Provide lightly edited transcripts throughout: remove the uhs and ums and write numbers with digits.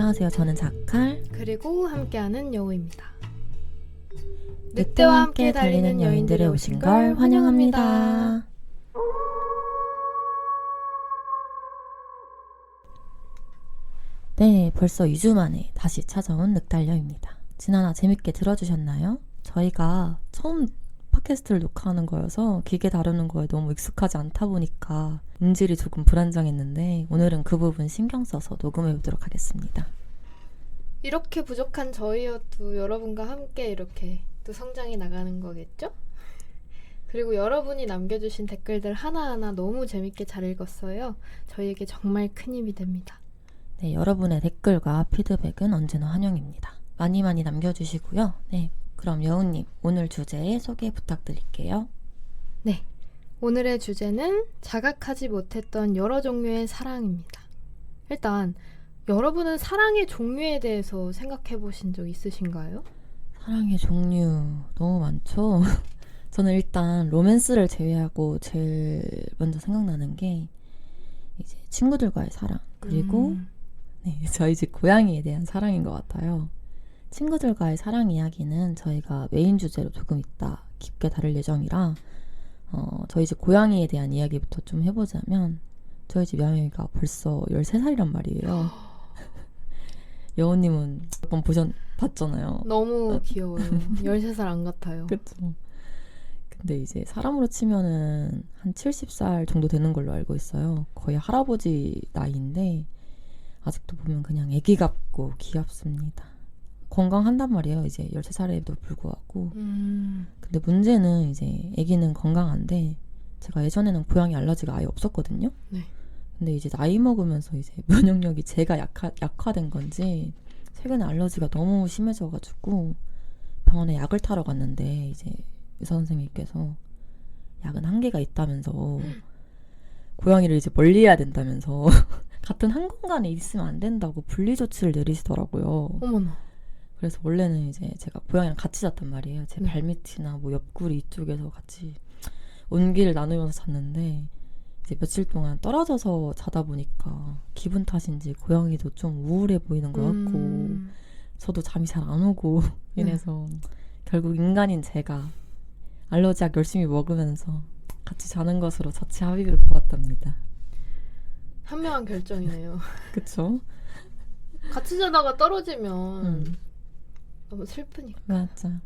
안녕하세요. 저는 자칼 그리고 함께하는 여우입니다. 늑대와 함께 달리는 여인들에 오신 걸 환영합니다. 네, 벌써 2주 만에 다시 찾아온 늑달려입니다. 지난화 재밌게 들어주셨나요? 저희가 처음 팟캐스트를 녹화하는 거여서 기계 다루는 거에 너무 익숙하지 않다 보니까 음질이 조금 불안정했는데 오늘은 그 부분 신경 써서 녹음해 보도록 하겠습니다. 이렇게 부족한 저희여도 여러분과 함께 이렇게 또 성장해 나가는 거겠죠? 그리고 여러분이 남겨주신 댓글들 하나하나 너무 재밌게 잘 읽었어요. 저희에게 정말 큰 힘이 됩니다. 네, 여러분의 댓글과 피드백은 언제나 환영입니다. 많이 많이 남겨주시고요. 네, 그럼 여우님, 오늘 주제 소개 부탁드릴게요. 네, 오늘의 주제는 자각하지 못했던 여러 종류의 사랑입니다. 일단 여러분은 사랑의 종류에 대해서 생각해 보신 적 있으신가요? 사랑의 종류 너무 많죠? 저는 일단 로맨스를 제외하고 제일 먼저 생각나는 게 이제 친구들과의 사랑, 그리고 네, 저희 집 고양이에 대한 사랑인 것 같아요. 친구들과의 사랑 이야기는 저희가 메인 주제로 조금 이따 깊게 다룰 예정이라 저희 집 고양이에 대한 이야기부터 좀 해보자면 저희 집 야명이가 벌써 13살이란 말이에요. 여우님은 몇 번 봤잖아요. 너무 귀여워요. 13살 안 같아요. 그쵸. 근데 이제 사람으로 치면은 한 70살 정도 되는 걸로 알고 있어요. 거의 할아버지 나이인데 아직도 보면 그냥 애기 같고 귀엽습니다. 건강한단 말이에요. 이제 13살에도 불구하고. 근데 문제는 이제 애기는 건강한데 제가 예전에는 고양이 알러지가 아예 없었거든요. 네. 근데 이제 나이 먹으면서 이제 면역력이 제가 약화된 건지 최근에 알러지가 너무 심해져가지고 병원에 약을 타러 갔는데 이제 의사 선생님께서 약은 한계가 있다면서 고양이를 이제 멀리해야 된다면서 같은 한 공간에 있으면 안 된다고 분리 조치를 내리시더라고요. 어머나. 그래서 원래는 이제 제가 고양이랑 같이 잤단 말이에요. 제 네. 발밑이나 뭐 옆구리 이쪽에서 같이 온기를 나누면서 잤는데 이제 며칠 동안 떨어져서 자다 보니까 기분 탓인지 고양이도 좀 우울해 보이는 것 같고 저도 잠이 잘 안 오고 이래서 결국 인간인 제가 알러지약 열심히 먹으면서 같이 자는 것으로 자체 합의를 보았답니다. 현명한 결정이네요. 그쵸? 같이 자다가 떨어지면 너무 슬프니까. 맞아.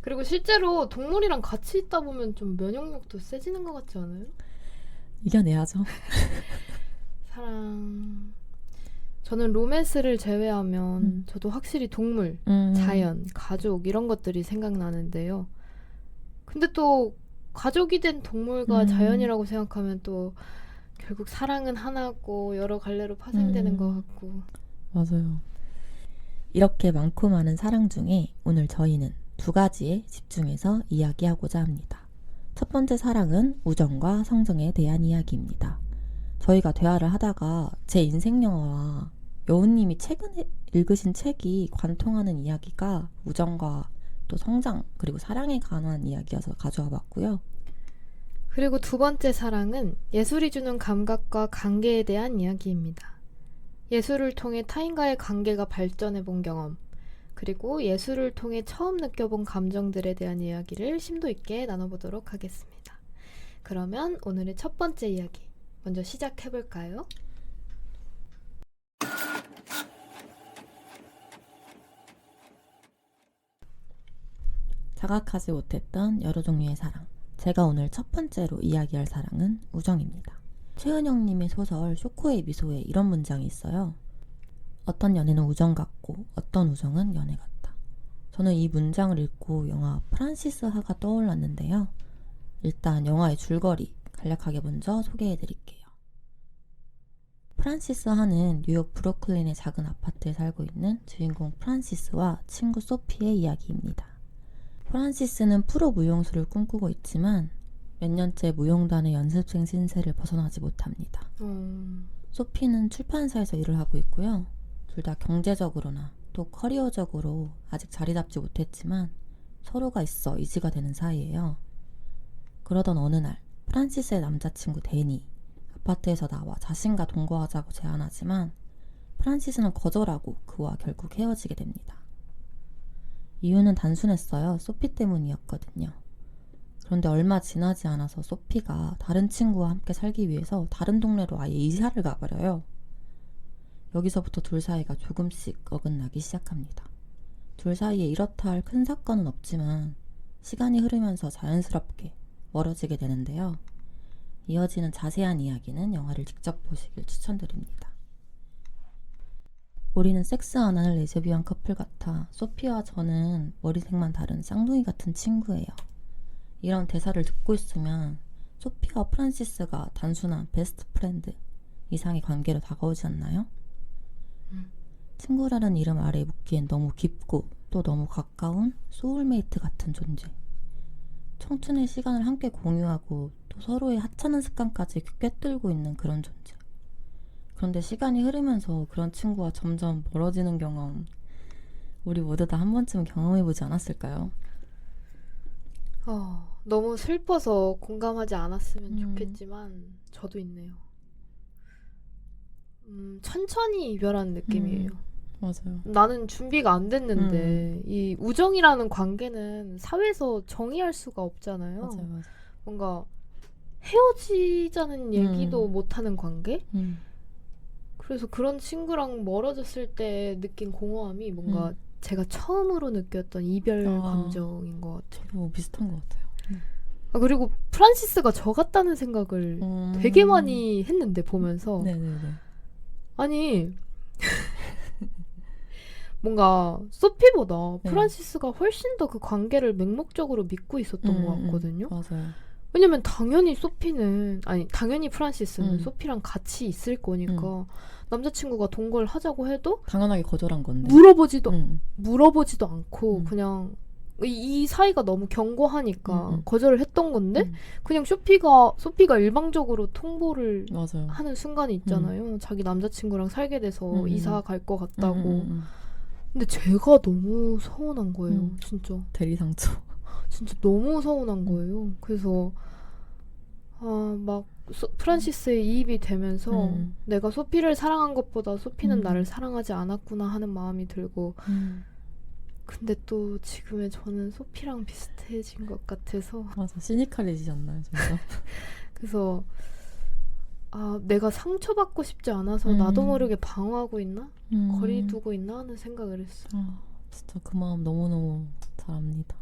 그리고 실제로 동물이랑 같이 있다 보면 좀 면역력도 세지는 것 같지 않아요? 이겨내야죠. 사랑. 저는 로맨스를 제외하면 저도 확실히 동물, 자연, 가족 이런 것들이 생각나는데요. 근데 또 가족이 된 동물과 자연이라고 생각하면 또 결국 사랑은 하나고 여러 갈래로 파생되는 것 같고. 맞아요. 이렇게 많고 많은 사랑 중에 오늘 저희는 두 가지에 집중해서 이야기하고자 합니다. 첫 번째 사랑은 우정과 성정에 대한 이야기입니다. 저희가 대화를 하다가 제 인생 영화와 여우님이 최근에 읽으신 책이 관통하는 이야기가 우정과 또 성장 그리고 사랑에 관한 이야기여서 가져와 봤고요. 그리고 두 번째 사랑은 예술이 주는 감각과 관계에 대한 이야기입니다. 예술을 통해 타인과의 관계가 발전해 본 경험, 그리고 예술을 통해 처음 느껴본 감정들에 대한 이야기를 심도 있게 나눠보도록 하겠습니다. 그러면 오늘의 첫 번째 이야기 먼저 시작해볼까요? 자각하지 못했던 여러 종류의 사랑. 제가 오늘 첫 번째로 이야기할 사랑은 우정입니다. 최은영님의 소설 쇼코의 미소에 이런 문장이 있어요. 어떤 연애는 우정 같고 어떤 우정은 연애 같다. 저는 이 문장을 읽고 영화 프란시스 하가 떠올랐는데요. 일단 영화의 줄거리 간략하게 먼저 소개해드릴게요. 프란시스 하는 뉴욕 브루클린의 작은 아파트에 살고 있는 주인공 프란시스와 친구 소피의 이야기입니다. 프란시스는 프로 무용수를 꿈꾸고 있지만 몇 년째 무용단의 연습생 신세를 벗어나지 못합니다. 소피는 출판사에서 일을 하고 있고요. 둘 다 경제적으로나 또 커리어적으로 아직 자리 잡지 못했지만 서로가 있어 이지가 되는 사이예요. 그러던 어느 날 프란시스의 남자친구 데니 아파트에서 나와 자신과 동거하자고 제안하지만 프란시스는 거절하고 그와 결국 헤어지게 됩니다. 이유는 단순했어요. 소피 때문이었거든요. 그런데 얼마 지나지 않아서 소피가 다른 친구와 함께 살기 위해서 다른 동네로 아예 이사를 가버려요. 여기서부터 둘 사이가 조금씩 어긋나기 시작합니다. 둘 사이에 이렇다 할 큰 사건은 없지만 시간이 흐르면서 자연스럽게 멀어지게 되는데요. 이어지는 자세한 이야기는 영화를 직접 보시길 추천드립니다. 우리는 섹스 안 하는 레즈비언 커플 같아. 소피와 저는 머리색만 다른 쌍둥이 같은 친구예요. 이런 대사를 듣고 있으면 소피와 프란시스가 단순한 베스트 프렌드 이상의 관계로 다가오지 않나요? 친구라는 이름 아래 묻기엔 너무 깊고 또 너무 가까운 소울메이트 같은 존재. 청춘의 시간을 함께 공유하고 또 서로의 하찮은 습관까지 꿰뚫고 있는 그런 존재. 그런데 시간이 흐르면서 그런 친구와 점점 멀어지는 경험, 우리 모두 다 한 번쯤은 경험해보지 않았을까요? 너무 슬퍼서 공감하지 않았으면 좋겠지만 저도 있네요. 천천히 이별하는 느낌이에요. 맞아요. 나는 준비가 안 됐는데 이 우정이라는 관계는 사회에서 정의할 수가 없잖아요. 맞아요. 뭔가 헤어지자는 얘기도 못하는 관계? 그래서 그런 친구랑 멀어졌을 때 느낀 공허함이 뭔가 제가 처음으로 느꼈던 이별 감정인 것 같아요. 저도 비슷한 것 같아요. 그리고 프란시스가 저 같다는 생각을 되게 많이 했는데 보면서 네네네. 아니 뭔가 소피보다 네. 프란시스가 훨씬 더 그 관계를 맹목적으로 믿고 있었던 것 같거든요. 맞아요. 왜냐면 당연히 프란시스는 음. 소피랑 같이 있을 거니까 남자친구가 동거를 하자고 해도 당연하게 거절한 건데. 물어보지도 않고 그냥 이 사이가 너무 견고하니까 거절을 했던 건데 그냥 소피가 일방적으로 통보를 맞아요. 하는 순간이 있잖아요. 자기 남자친구랑 살게 돼서 이사 갈 것 같다고. 근데 제가 너무 서운한 거예요. 진짜. 대리상처. 진짜 너무 서운한 거예요. 그래서 프란시스의 이입이 되면서 내가 소피를 사랑한 것보다 소피는 나를 사랑하지 않았구나 하는 마음이 들고 근데 또 지금의 저는 소피랑 비슷해진 것 같아서 맞아. 시니컬해지지 않나요? 진짜? 그래서 내가 상처받고 싶지 않아서 나도 모르게 방어하고 있나? 거리 두고 있나? 하는 생각을 했어. 진짜 그 마음 너무너무 잘 압니다.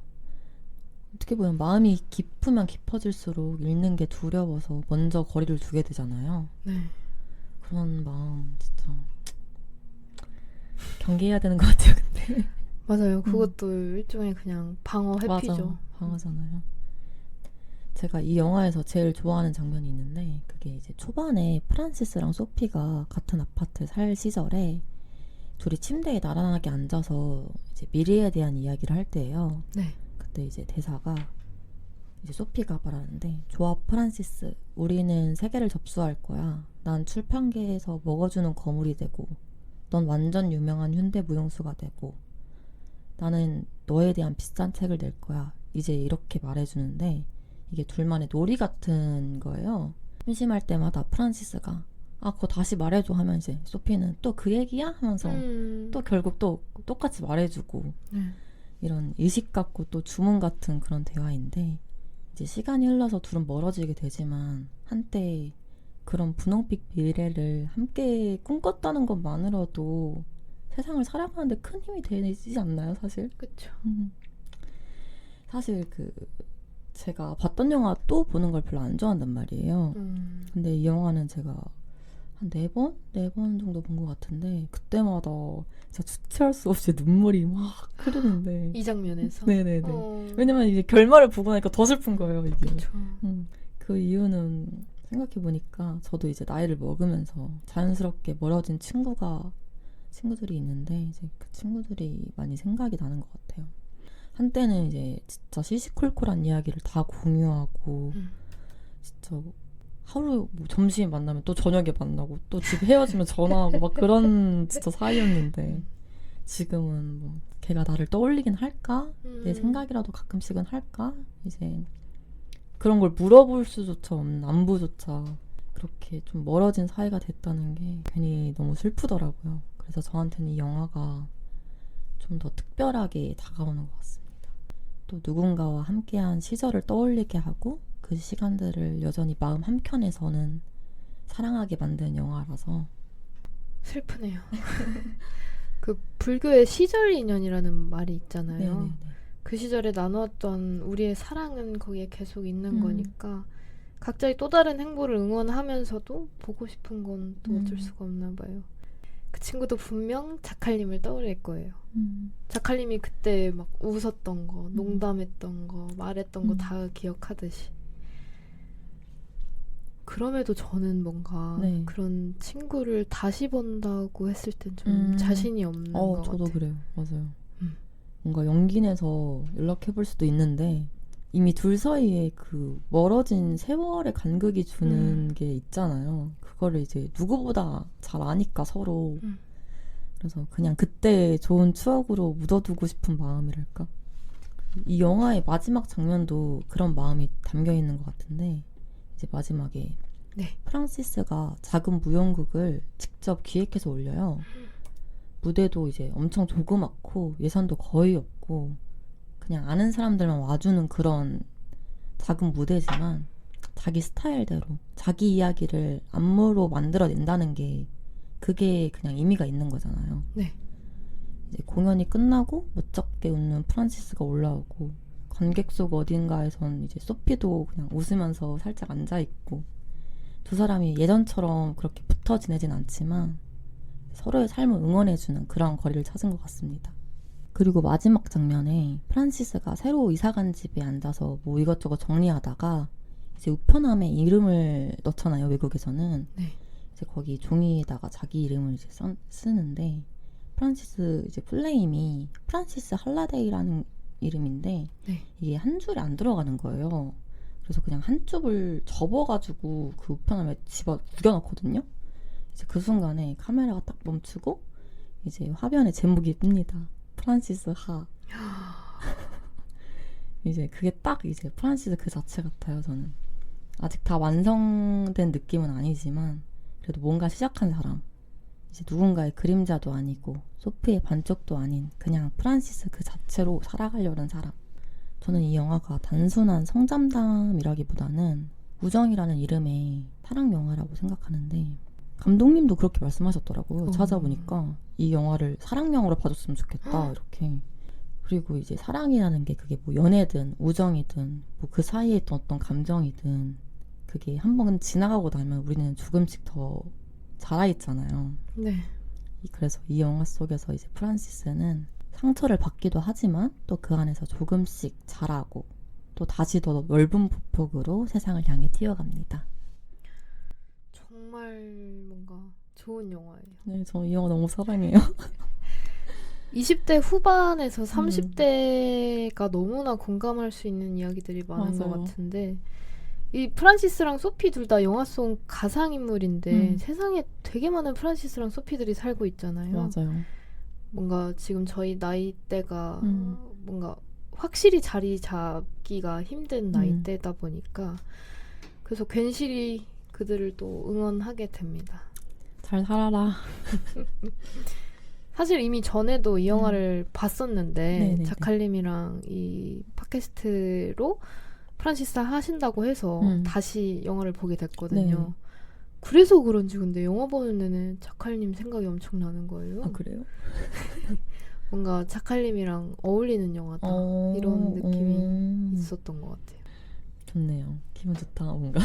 어떻게 보면 마음이 깊으면 깊어질수록 잃는 게 두려워서 먼저 거리를 두게 되잖아요. 네. 그런 마음 진짜 경계해야 되는 것 같아요. 근데 맞아요. 그것도 일종의 그냥 방어 회피죠. 맞아. 방어잖아요. 제가 이 영화에서 제일 좋아하는 장면이 있는데 그게 이제 초반에 프란시스랑 소피가 같은 아파트에 살 시절에 둘이 침대에 나란하게 앉아서 이제 미래에 대한 이야기를 할 때예요. 네. 그때 이제 대사가 이제 소피가 말하는데 좋아 프란시스 우리는 세계를 접수할 거야. 난 출판계에서 먹어주는 거물이 되고 넌 완전 유명한 현대 무용수가 되고 나는 너에 대한 비싼 책을 낼 거야. 이제 이렇게 말해주는데 이게 둘만의 놀이 같은 거예요. 심심할 때마다 프란시스가 그거 다시 말해줘 하면 이제 소피는 또 그 얘기야? 하면서 또 결국 또 똑같이 말해주고 이런 의식 같고 또 주문 같은 그런 대화인데 이제 시간이 흘러서 둘은 멀어지게 되지만 한때 그런 분홍빛 미래를 함께 꿈꿨다는 것만으로도 세상을 살아가는데 큰 힘이 되지 않나요, 사실? 그쵸. 사실 제가 봤던 영화 또 보는 걸 별로 안 좋아한단 말이에요. 근데 이 영화는 제가 한 4번 정도 본 것 같은데 그때마다 진짜 주체할 수 없이 눈물이 막 흐르는데 이 장면에서? 네네네. 왜냐면 이제 결말을 보고 나니까 더 슬픈 거예요, 이게. 그쵸. 그 이유는 생각해보니까 저도 이제 나이를 먹으면서 자연스럽게 멀어진 친구들이 있는데 이제 그 친구들이 많이 생각이 나는 것 같아요. 한때는 이제 진짜 시시콜콜한 이야기를 다 공유하고 진짜 하루 점심에 만나면 또 저녁에 만나고 또 집에 헤어지면 전화하고 막 그런 진짜 사이였는데 지금은 걔가 나를 떠올리긴 할까? 내 생각이라도 가끔씩은 할까? 이제 그런 걸 물어볼 수조차 없는 안부조차 그렇게 좀 멀어진 사이가 됐다는 게 괜히 너무 슬프더라고요. 그래서 저한테는 이 영화가 좀 더 특별하게 다가오는 것 같습니다. 또 누군가와 함께한 시절을 떠올리게 하고 그 시간들을 여전히 마음 한켠에서는 사랑하게 만드는 영화라서. 슬프네요. 그 불교의 시절 인연이라는 말이 있잖아요. 네네네. 그 시절에 나누었던 우리의 사랑은 거기에 계속 있는 음. 거니까 각자의 또 다른 행보를 응원하면서도 보고 싶은 건 또 어쩔 음. 수가 없나 봐요. 그 친구도 분명 자칼님을 떠올릴 거예요. 자칼님이 그때 막 웃었던 거, 농담했던 거, 말했던 거 다 기억하듯이. 그럼에도 저는 뭔가 네. 그런 친구를 다시 본다고 했을 땐 좀 자신이 없는 것 저도 같아요. 그래요. 맞아요. 음. 뭔가 용기 내서 연락해볼 수도 있는데 이미 둘 사이에 그 멀어진 세월의 간극이 주는 게 있잖아요. 그거를 이제 누구보다 잘 아니까 서로. 그래서 그냥 그때 좋은 추억으로 묻어두고 싶은 마음이랄까. 이 영화의 마지막 장면도 그런 마음이 담겨 있는 것 같은데, 이제 마지막에 네. 프란시스가 작은 무용극을 직접 기획해서 올려요. 무대도 이제 엄청 조그맣고 예산도 거의 없고 그냥 아는 사람들만 와주는 그런 작은 무대지만 자기 스타일대로 자기 이야기를 안무로 만들어낸다는 게 그게 그냥 의미가 있는 거잖아요. 네. 이제 공연이 끝나고 멋쩍게 웃는 프란시스가 올라오고 관객 속 어딘가에선 이제 소피도 그냥 웃으면서 살짝 앉아있고 두 사람이 예전처럼 그렇게 붙어 지내진 않지만 서로의 삶을 응원해주는 그런 거리를 찾은 것 같습니다. 그리고 마지막 장면에 프란시스가 새로 이사간 집에 앉아서 뭐 이것저것 정리하다가 이제 우편함에 이름을 넣잖아요, 외국에서는. 네. 이제 거기 종이에다가 자기 이름을 이제 쓰는데 프란시스 이제 플레임이 프란시스 할라데이라는 이름인데 네. 이게 한 줄에 안 들어가는 거예요. 그래서 그냥 한 쪽을 접어가지고 그 우편함에 집어 구겨넣거든요. 이제 그 순간에 카메라가 딱 멈추고 이제 화면에 제목이 뜹니다. 프란시스 하. 이제 그게 딱 이제 프란시스 그 자체 같아요. 저는 아직 다 완성된 느낌은 아니지만 그래도 뭔가 시작한 사람, 이제 누군가의 그림자도 아니고 소피의 반쪽도 아닌 그냥 프란시스 그 자체로 살아가려는 사람. 저는 이 영화가 단순한 성장담이라기보다는 우정이라는 이름의 사랑 영화라고 생각하는데, 감독님도 그렇게 말씀하셨더라고요. 찾아보니까 이 영화를 사랑 영화로 봐줬으면 좋겠다 이렇게. 그리고 이제 사랑이라는 게 그게 뭐 연애든 우정이든 뭐 그 사이에 있던 어떤 감정이든 그게 한번 지나가고 나면 우리는 조금씩 더 자라있잖아요. 네. 그래서 이 영화 속에서 이제 프란시스는 상처를 받기도 하지만 또 그 안에서 조금씩 자라고 또 다시 더 넓은 폭폭으로 세상을 향해 뛰어갑니다. 정말 뭔가 좋은 영화예요. 네, 저 이 영화 너무 사랑해요. 20대 후반에서 30대가 너무나 공감할 수 있는 이야기들이 많은 것 맞아요. 같은데, 이 프란시스랑 소피 둘 다 영화 속 가상인물인데 세상에 되게 많은 프란시스랑 소피들이 살고 있잖아요. 맞아요. 뭔가 지금 저희 나이대가 뭔가 확실히 자리 잡기가 힘든 나이대다 보니까 그래서 괜시리 그들을 또 응원하게 됩니다. 잘 살아라. 사실 이미 전에도 이 영화를 봤었는데 네네네. 자칼님이랑 이 팟캐스트로 프란시스 하신다고 해서 다시 영화를 보게 됐거든요. 네. 그래서 그런지 근데 영화 보는 내내 자칼님 생각이 엄청 나는 거예요. 아, 그래요? 뭔가 자칼님이랑 어울리는 영화다 이런 느낌이 있었던 것 같아요. 좋네요. 기분 좋다 뭔가.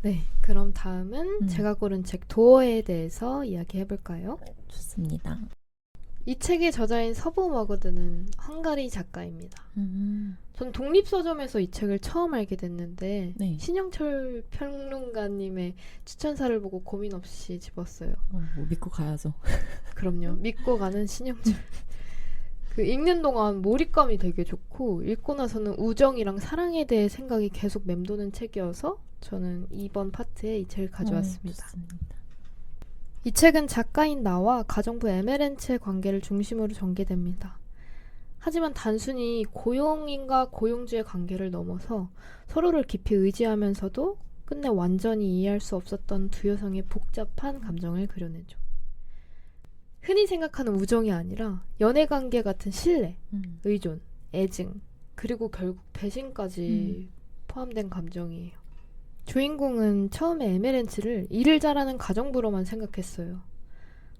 네, 그럼 다음은 제가 고른 책 도어에 대해서 이야기해볼까요? 좋습니다. 이 책의 저자인 서부 머거드는 헝가리 작가입니다. 전 독립서점에서 이 책을 처음 알게 됐는데 네. 신영철 평론가님의 추천사를 보고 고민 없이 집었어요. 뭐 믿고 가야죠. 그럼요. 믿고 가는 신영철. 그 읽는 동안 몰입감이 되게 좋고 읽고 나서는 우정이랑 사랑에 대해 생각이 계속 맴도는 책이어서 저는 이번 파트에 이 책을 가져왔습니다. 좋습니다. 이 책은 작가인 나와 가정부 에메렌츠의 관계를 중심으로 전개됩니다. 하지만 단순히 고용인과 고용주의 관계를 넘어서 서로를 깊이 의지하면서도 끝내 완전히 이해할 수 없었던 두 여성의 복잡한 감정을 그려내죠. 흔히 생각하는 우정이 아니라 연애관계 같은 신뢰, 의존, 애증, 그리고 결국 배신까지 포함된 감정이에요. 주인공은 처음에 에메렌츠를 일을 잘하는 가정부로만 생각했어요.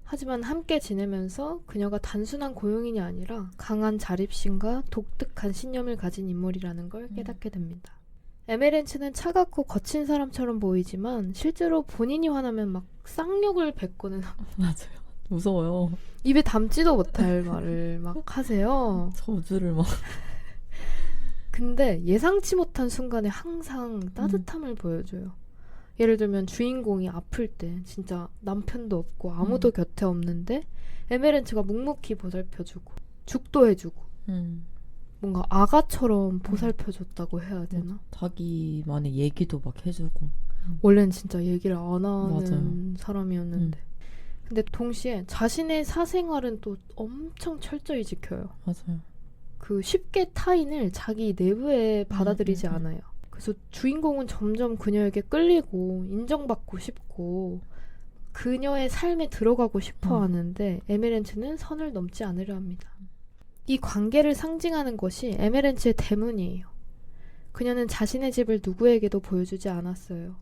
하지만 함께 지내면서 그녀가 단순한 고용인이 아니라 강한 자립심과 독특한 신념을 가진 인물이라는 걸 깨닫게 됩니다. 에메렌츠는 차갑고 거친 사람처럼 보이지만 실제로 본인이 화나면 막 쌍욕을 뱉고는 맞아요. 무서워요. 입에 담지도 못할 말을 막 하세요. 저주를 막. 근데 예상치 못한 순간에 항상 따뜻함을 보여줘요. 예를 들면 주인공이 아플 때 진짜 남편도 없고 아무도 곁에 없는데 에메렌츠가 묵묵히 보살펴주고 죽도 해주고 뭔가 아가처럼 보살펴줬다고 해야 되나? 자기만의 얘기도 막 해주고. 원래는 진짜 얘기를 안 하는 맞아요. 사람이었는데 근데 동시에 자신의 사생활은 또 엄청 철저히 지켜요. 맞아요. 그 쉽게 타인을 자기 내부에 받아들이지 않아요. 그래서 주인공은 점점 그녀에게 끌리고 인정받고 싶고 그녀의 삶에 들어가고 싶어 하는데 에메렌츠는 선을 넘지 않으려 합니다. 이 관계를 상징하는 것이 에메렌츠의 대문이에요. 그녀는 자신의 집을 누구에게도 보여주지 않았어요.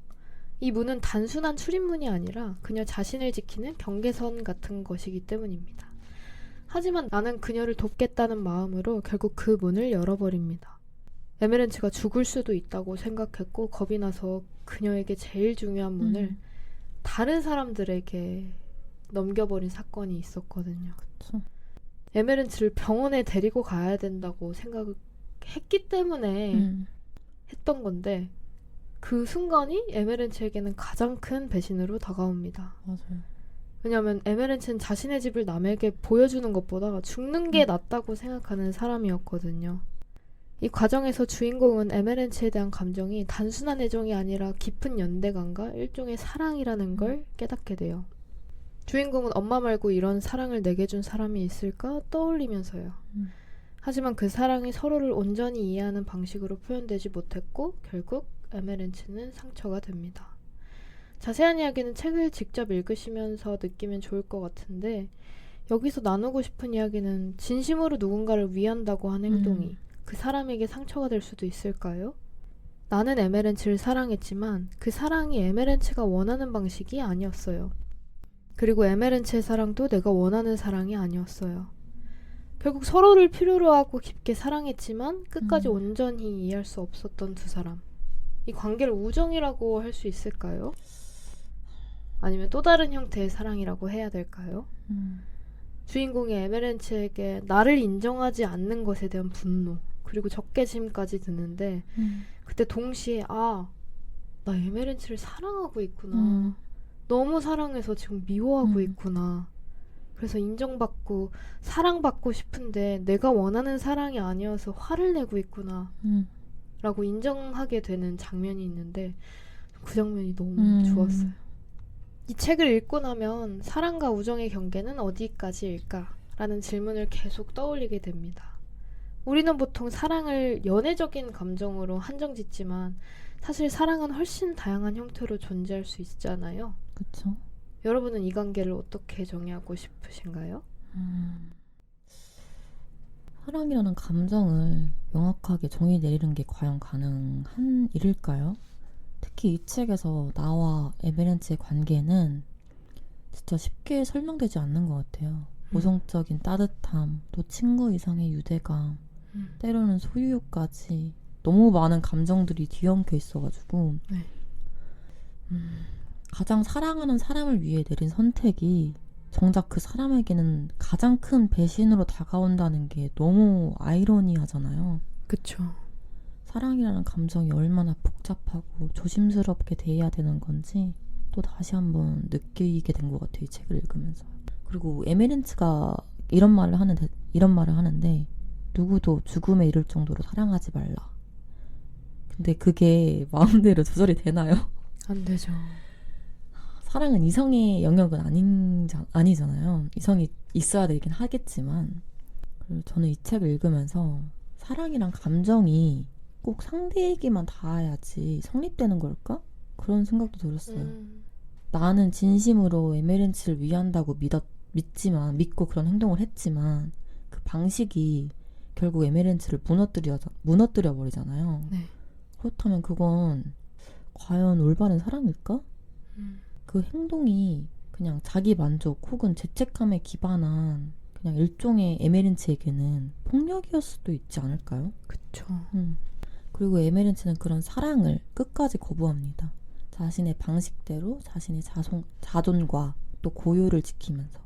이 문은 단순한 출입문이 아니라 그녀 자신을 지키는 경계선 같은 것이기 때문입니다. 하지만 나는 그녀를 돕겠다는 마음으로 결국 그 문을 열어버립니다. 에메렌츠가 죽을 수도 있다고 생각했고 겁이 나서 그녀에게 제일 중요한 문을 다른 사람들에게 넘겨버린 사건이 있었거든요. 그쵸. 에메렌츠를 병원에 데리고 가야 된다고 생각했기 때문에 했던 건데 그 순간이 에메렌츠에게는 가장 큰 배신으로 다가옵니다. 맞아요. 왜냐하면 에메렌츠는 자신의 집을 남에게 보여주는 것보다 죽는 게 낫다고 생각하는 사람이었거든요. 이 과정에서 주인공은 에메렌츠에 대한 감정이 단순한 애정이 아니라 깊은 연대감과 일종의 사랑이라는 걸 깨닫게 돼요. 주인공은 엄마 말고 이런 사랑을 내게 준 사람이 있을까 떠올리면서요. 하지만 그 사랑이 서로를 온전히 이해하는 방식으로 표현되지 못했고 결국 에메렌츠는 상처가 됩니다. 자세한 이야기는 책을 직접 읽으시면서 느끼면 좋을 것 같은데 여기서 나누고 싶은 이야기는 진심으로 누군가를 위한다고 한 행동이 그 사람에게 상처가 될 수도 있을까요? 나는 에메렌츠를 사랑했지만 그 사랑이 에메렌츠가 원하는 방식이 아니었어요. 그리고 에메렌츠의 사랑도 내가 원하는 사랑이 아니었어요. 결국 서로를 필요로 하고 깊게 사랑했지만 끝까지 온전히 이해할 수 없었던 두 사람. 이 관계를 우정이라고 할 수 있을까요? 아니면 또 다른 형태의 사랑이라고 해야 될까요? 주인공이 에메렌츠에게 나를 인정하지 않는 것에 대한 분노 그리고 적개심까지 드는데 그때 동시에 나 에메렌츠를 사랑하고 있구나. 너무 사랑해서 지금 미워하고 있구나. 그래서 인정받고 사랑받고 싶은데 내가 원하는 사랑이 아니어서 화를 내고 있구나 라고 인정하게 되는 장면이 있는데 그 장면이 너무 좋았어요. 이 책을 읽고 나면 사랑과 우정의 경계는 어디까지일까? 라는 질문을 계속 떠올리게 됩니다. 우리는 보통 사랑을 연애적인 감정으로 한정짓지만 사실 사랑은 훨씬 다양한 형태로 존재할 수 있잖아요. 그쵸. 여러분은 이 관계를 어떻게 정의하고 싶으신가요? 사랑이라는 감정을 명확하게 정의 내리는 게 과연 가능한 일일까요? 특히 이 책에서 나와 에메렌츠의 관계는 진짜 쉽게 설명되지 않는 것 같아요. 모성적인 따뜻함, 또 친구 이상의 유대감, 때로는 소유욕까지 너무 많은 감정들이 뒤엉켜 있어가지고 네. 가장 사랑하는 사람을 위해 내린 선택이 정작 그 사람에게는 가장 큰 배신으로 다가온다는 게 너무 아이러니하잖아요. 그쵸. 사랑이라는 감정이 얼마나 복잡하고 조심스럽게 대해야 되는 건지 또 다시 한번 느끼게 된 것 같아요. 이 책을 읽으면서. 그리고 에메렌츠가 이런 말을 하는데 누구도 죽음에 이를 정도로 사랑하지 말라. 근데 그게 마음대로 조절이 되나요? 안 되죠. 사랑은 이성의 영역은 아니잖아요. 이성이 있어야 되긴 하겠지만 그리고 저는 이 책을 읽으면서 사랑이란 감정이 꼭 상대에게만 닿아야지 성립되는 걸까? 그런 생각도 들었어요. 나는 진심으로 에메렌츠를 위한다고 믿고 그런 행동을 했지만 그 방식이 결국 에메렌츠를 무너뜨려 버리잖아요. 네. 그렇다면 그건 과연 올바른 사랑일까? 그 행동이 그냥 자기 만족 혹은 죄책감에 기반한 그냥 일종의 에메렌츠에게는 폭력이었을 수도 있지 않을까요? 그쵸. 그리고 에메렌츠는 그런 사랑을 끝까지 거부합니다. 자신의 방식대로 자신의 자존과 또 고유를 지키면서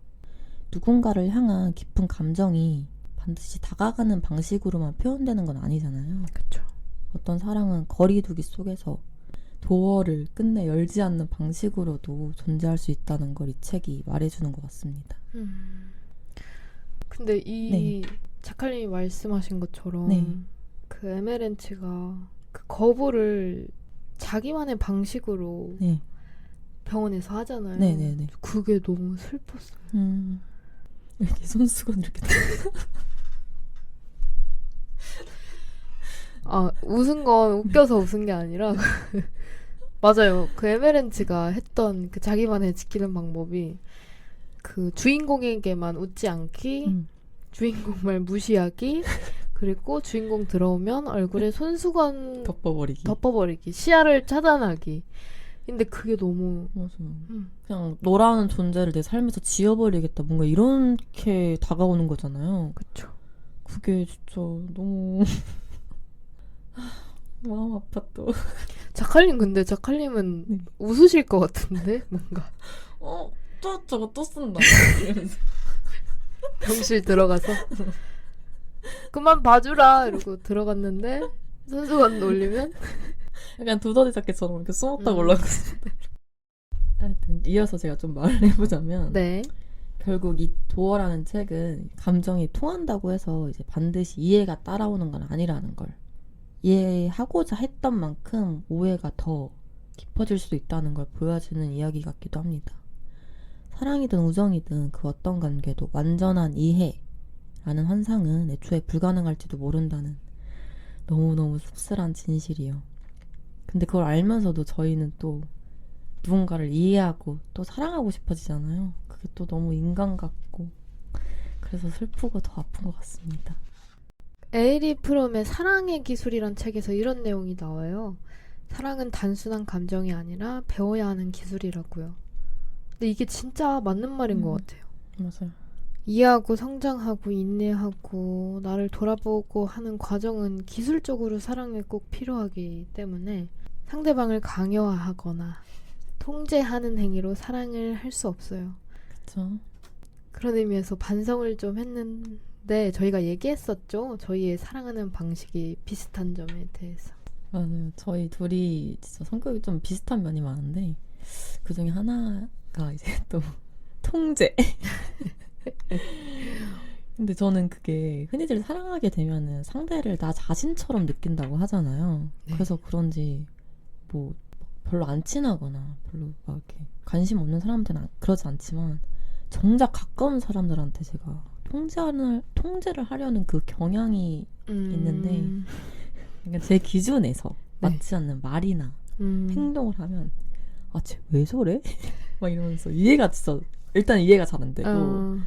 누군가를 향한 깊은 감정이 반드시 다가가는 방식으로만 표현되는 건 아니잖아요. 그쵸. 어떤 사랑은 거리두기 속에서 도어를 끝내 열지 않는 방식으로도 존재할 수 있다는 걸 이 책이 말해주는 것 같습니다. 근데 이 네. 자칼님이 말씀하신 것처럼 네. 그 에메렌츠가 그 거부를 자기만의 방식으로 네. 병원에서 하잖아요. 네네네. 그게 너무 슬펐어요. 이렇게 손수건 이렇게 아, 웃은 건 웃겨서 웃은 게 아니라 맞아요. 그 에메렌츠가 했던 그 자기만의 지키는 방법이 그 주인공에게만 웃지 않기, 주인공 말 무시하기, 그리고 주인공 들어오면 얼굴에 손수건 덮어버리기. 시야를 차단하기. 근데 그게 너무 맞아요. 그냥 너라는 존재를 내 삶에서 지워버리겠다. 뭔가 이렇게 다가오는 거잖아요. 그쵸. 그게 진짜 너무 마음 아파 또. 자칼님은 네. 웃으실 것 같은데 뭔가 또 저거 또 쓴다. 이러면서. 병실 들어가서 그만 봐주라 이러고 들어갔는데 손수건 올리면 약간 두더지 잡기처럼 이렇게 숨었다가 올라갔습니다. 하여튼 이어서 제가 좀 말을 해보자면 네. 결국 이 도어라는 책은 감정이 통한다고 해서 이제 반드시 이해가 따라오는 건 아니라는 걸, 이해하고자 했던 만큼 오해가 더 깊어질 수도 있다는 걸 보여주는 이야기 같기도 합니다. 사랑이든 우정이든 그 어떤 관계도 완전한 이해라는 환상은 애초에 불가능할지도 모른다는 너무너무 씁쓸한 진실이요. 근데 그걸 알면서도 저희는 또 누군가를 이해하고 또 사랑하고 싶어지잖아요. 그게 또 너무 인간 같고 그래서 슬프고 더 아픈 것 같습니다. 에이리 프롬의 사랑의 기술이란 책에서 이런 내용이 나와요. 사랑은 단순한 감정이 아니라 배워야 하는 기술이라고요. 근데 이게 진짜 맞는 말인 것 같아요. 맞아요. 이해하고 성장하고 인내하고 나를 돌아보고 하는 과정은 기술적으로 사랑에 꼭 필요하기 때문에 상대방을 강요하거나 통제하는 행위로 사랑을 할 수 없어요. 그렇죠. 그런 의미에서 반성을 좀 했는데 저희가 얘기했었죠. 저희의 사랑하는 방식이 비슷한 점에 대해서. 맞아요. 저희 둘이 진짜 성격이 좀 비슷한 면이 많은데 그 중에 하나가 이제 또 통제. 근데 저는 그게 흔히들 사랑하게 되면은 상대를 나 자신처럼 느낀다고 하잖아요. 네. 그래서 그런지 뭐 별로 안 친하거나 별로 막 이렇게 관심 없는 사람들은 그러지 않지만 정작 가까운 사람들한테 제가 통제를 하려는 그 경향이 있는데 그러니까 제 기준에서 네. 맞지 않는 말이나 행동을 하면 쟤 왜 저래? 막 이러면서 일단 이해가 잘 안 되고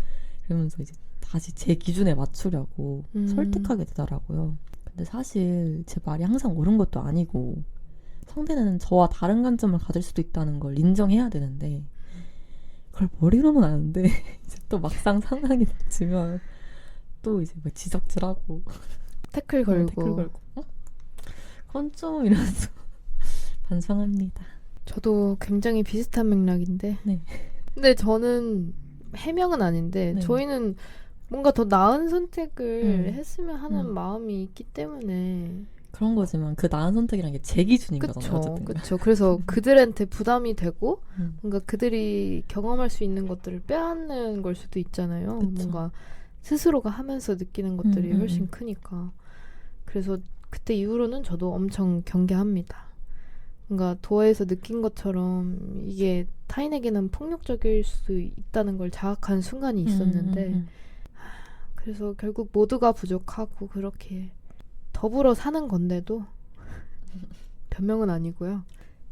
그러면서 이제 다시 제 기준에 맞추려고 설득하게 되더라고요. 근데 사실 제 말이 항상 옳은 것도 아니고 상대는 저와 다른 관점을 가질 수도 있다는 걸 인정해야 되는데 그걸 머리로는 아는데 이제 또 막상 상황이 닥치면 또 이제 막 지적질하고 태클 걸고 그건 좀 이러면서 반성합니다. 저도 굉장히 비슷한 맥락인데 네. 근데 저는 해명은 아닌데 네. 저희는 뭔가 더 나은 선택을 했으면 하는 마음이 있기 때문에 그런 거지만 그 나은 선택이라는 게 제 기준인 거잖아요. 어쨌든. 그쵸. 그래서 그들한테 부담이 되고 뭔가 그들이 경험할 수 있는 것들을 빼앗는 걸 수도 있잖아요. 그쵸. 뭔가 스스로가 하면서 느끼는 것들이 훨씬 크니까. 그래서 그때 이후로는 저도 엄청 경계합니다. 뭔가 도어에서 느낀 것처럼 이게 타인에게는 폭력적일 수 있다는 걸 자각한 순간이 있었는데 그래서 결국 모두가 부족하고 그렇게 더불어 사는 건데도 변명은 아니고요.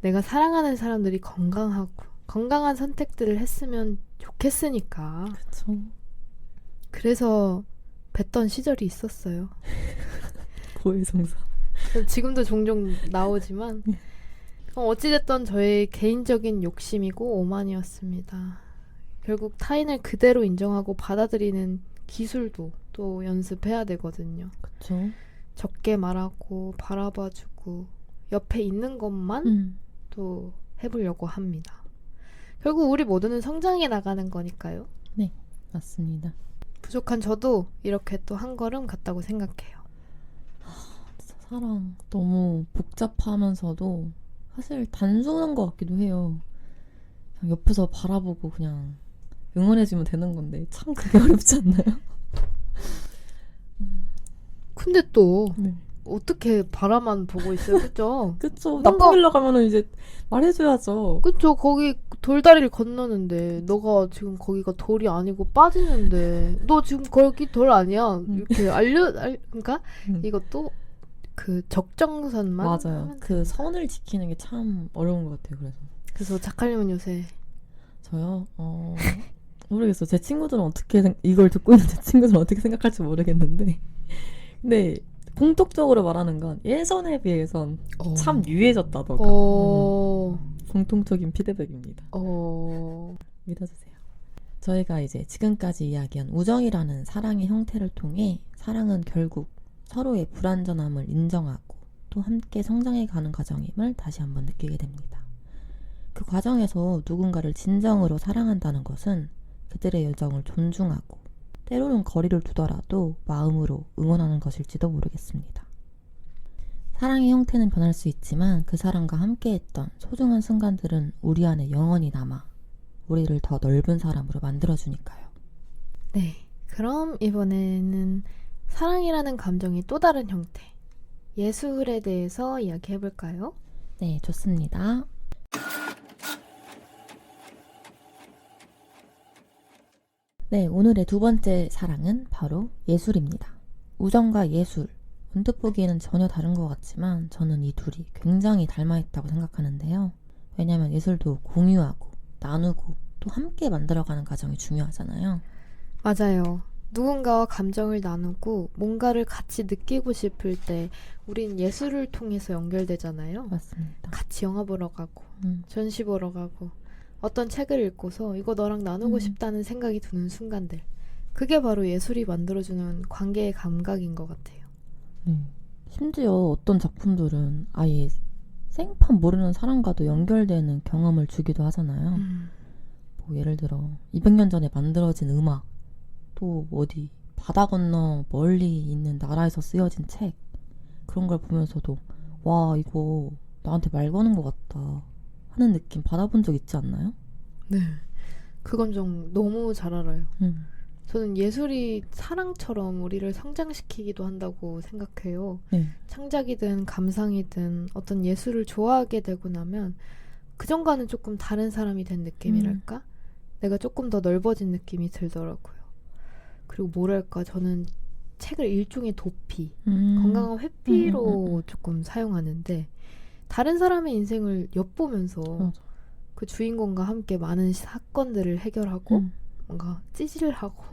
내가 사랑하는 사람들이 건강하고 건강한 선택들을 했으면 좋겠으니까. 그쵸. 그래서 뵀던 시절이 있었어요. 고해성사. 지금도 종종 나오지만 어찌됐든 저의 개인적인 욕심이고 오만이었습니다. 결국 타인을 그대로 인정하고 받아들이는 기술도 또 연습해야 되거든요. 그쵸. 적게 말하고 바라봐주고 옆에 있는 것만 또 해보려고 합니다. 결국 우리 모두는 성장해 나가는 거니까요. 네, 맞습니다. 부족한 저도 이렇게 또 한 걸음 갔다고 생각해요. 진짜 사랑 너무 복잡하면서도 사실 단순한 것 같기도 해요. 그냥 옆에서 바라보고 그냥 응원해주면 되는 건데 참 그게 어렵지 않나요? 근데 또 네. 어떻게 바라만 보고 있어요, 그죠? 그쵸. 뭔가- 나쁘려 가면은 이제 말해줘야죠. 그쵸, 거기 돌다리를 건너는데 너가 지금 거기가 돌이 아니고 빠지는데 너 지금 거기 돌 아니야. 이렇게 그러니까 이것도 그 적정선만 맞아요. 하면 그 됩니다. 선을 지키는 게 참 어려운 것 같아요. 그래서 작가님은 요새 저요? 모르겠어요. 제 친구들은 이걸 듣고 있는 제 친구들은 어떻게 생각할지 모르겠는데 근데 공통적으로 말하는 건 예전에 비해선 참 유해졌다던가 공통적인 피드백입니다. 믿어주세요. 저희가 이제 지금까지 이야기한 우정이라는 사랑의 형태를 통해 사랑은 결국 서로의 불완전함을 인정하고 또 함께 성장해가는 과정임을 다시 한번 느끼게 됩니다. 그 과정에서 누군가를 진정으로 사랑한다는 것은 그들의 여정을 존중하고 때로는 거리를 두더라도 마음으로 응원하는 것일지도 모르겠습니다. 사랑의 형태는 변할 수 있지만 그 사람과 함께했던 소중한 순간들은 우리 안에 영원히 남아 우리를 더 넓은 사람으로 만들어주니까요. 네, 그럼 이번에는 사랑이라는 감정의 또 다른 형태, 예술에 대해서 이야기해볼까요? 네, 좋습니다. 네, 오늘의 두 번째 사랑은 바로 예술입니다. 우정과 예술, 언뜻 보기에는 전혀 다른 것 같지만 저는 이 둘이 굉장히 닮아있다고 생각하는데요. 왜냐하면 예술도 공유하고 나누고 또 함께 만들어가는 과정이 중요하잖아요. 맞아요. 누군가와 감정을 나누고 뭔가를 같이 느끼고 싶을 때 우린 예술을 통해서 연결되잖아요. 맞습니다. 같이 영화 보러 가고 전시 보러 가고 어떤 책을 읽고서 이거 너랑 나누고 싶다는 생각이 드는 순간들, 그게 바로 예술이 만들어주는 관계의 감각인 것 같아요. 네. 심지어 어떤 작품들은 아예 생판 모르는 사람과도 연결되는 경험을 주기도 하잖아요. 뭐 예를 들어 200년 전에 만들어진 음악, 또 어디 바다 건너 멀리 있는 나라에서 쓰여진 책, 그런 걸 보면서도 와, 이거 나한테 말 거는 것 같다 하는 느낌 받아본 적 있지 않나요? 네, 그건 좀 너무 잘 알아요. 저는 예술이 사랑처럼 우리를 성장시키기도 한다고 생각해요. 네. 창작이든 감상이든 어떤 예술을 좋아하게 되고 나면 그전과는 조금 다른 사람이 된 느낌이랄까? 내가 조금 더 넓어진 느낌이 들더라고요. 그리고 뭐랄까, 저는 책을 일종의 도피, 건강한 회피로 조금 사용하는데 다른 사람의 인생을 엿보면서 맞아. 그 주인공과 함께 많은 사건들을 해결하고 뭔가 찌질을 하고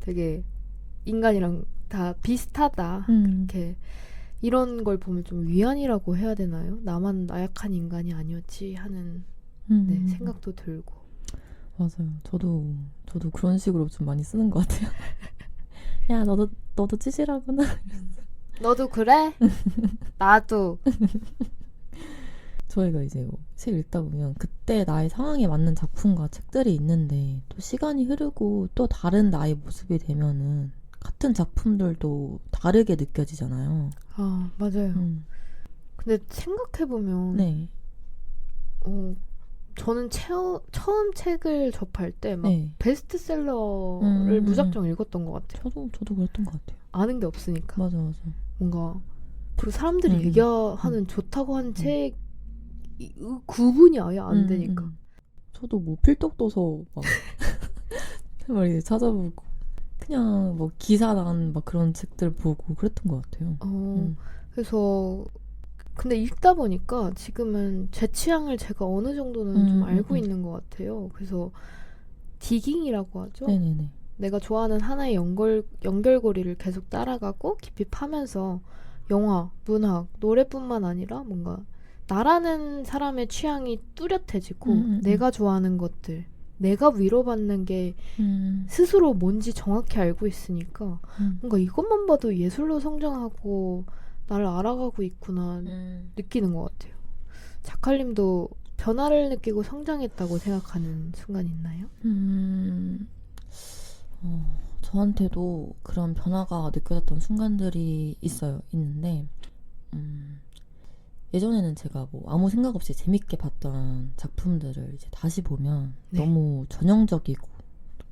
되게 인간이랑 다 비슷하다, 그렇게 이런 걸 보면 좀 위안이라고 해야 되나요? 나만 나약한 인간이 아니었지 하는 네, 생각도 들고. 맞아요. 저도 그런 식으로 좀 많이 쓰는 것 같아요. 야, 너도 찌질하구나. 너도 그래? 나도. 저희가 이제 책 읽다 보면 그때 나의 상황에 맞는 작품과 책들이 있는데 또 시간이 흐르고 또 다른 나의 모습이 되면은 같은 작품들도 다르게 느껴지잖아요. 아, 맞아요. 근데 생각해보면 네. 저는 처음 책을 접할 때 막 네. 베스트셀러를 무작정 읽었던 것 같아요. 저도 그랬던 것 같아요. 아는 게 없으니까. 맞아. 뭔가 그 사람들이 얘기하는 좋다고 하는 책 구분이 아예 안 되니까. 저도 뭐 필독도서 막 이제 찾아보고 그냥 뭐 기사 난 막 그런 책들 보고 그랬던 것 같아요. 그래서 근데 읽다 보니까 지금은 제 취향을 제가 어느 정도는 좀 알고 음. 있는 것 같아요. 그래서 디깅이라고 하죠. 네네네. 내가 좋아하는 하나의 연결고리를 계속 따라가고 깊이 파면서 영화, 문학, 노래뿐만 아니라 뭔가 나라는 사람의 취향이 뚜렷해지고 내가 좋아하는 것들, 내가 위로받는 게 스스로 뭔지 정확히 알고 있으니까 뭔가 이것만 봐도 예술로 성장하고 나를 알아가고 있구나 느끼는 것 같아요. 자칼님도 변화를 느끼고 성장했다고 생각하는 순간 있나요? 저한테도 그런 변화가 느껴졌던 순간들이 있는데, 예전에는 제가 뭐 아무 생각 없이 재밌게 봤던 작품들을 이제 다시 보면 네. 너무 전형적이고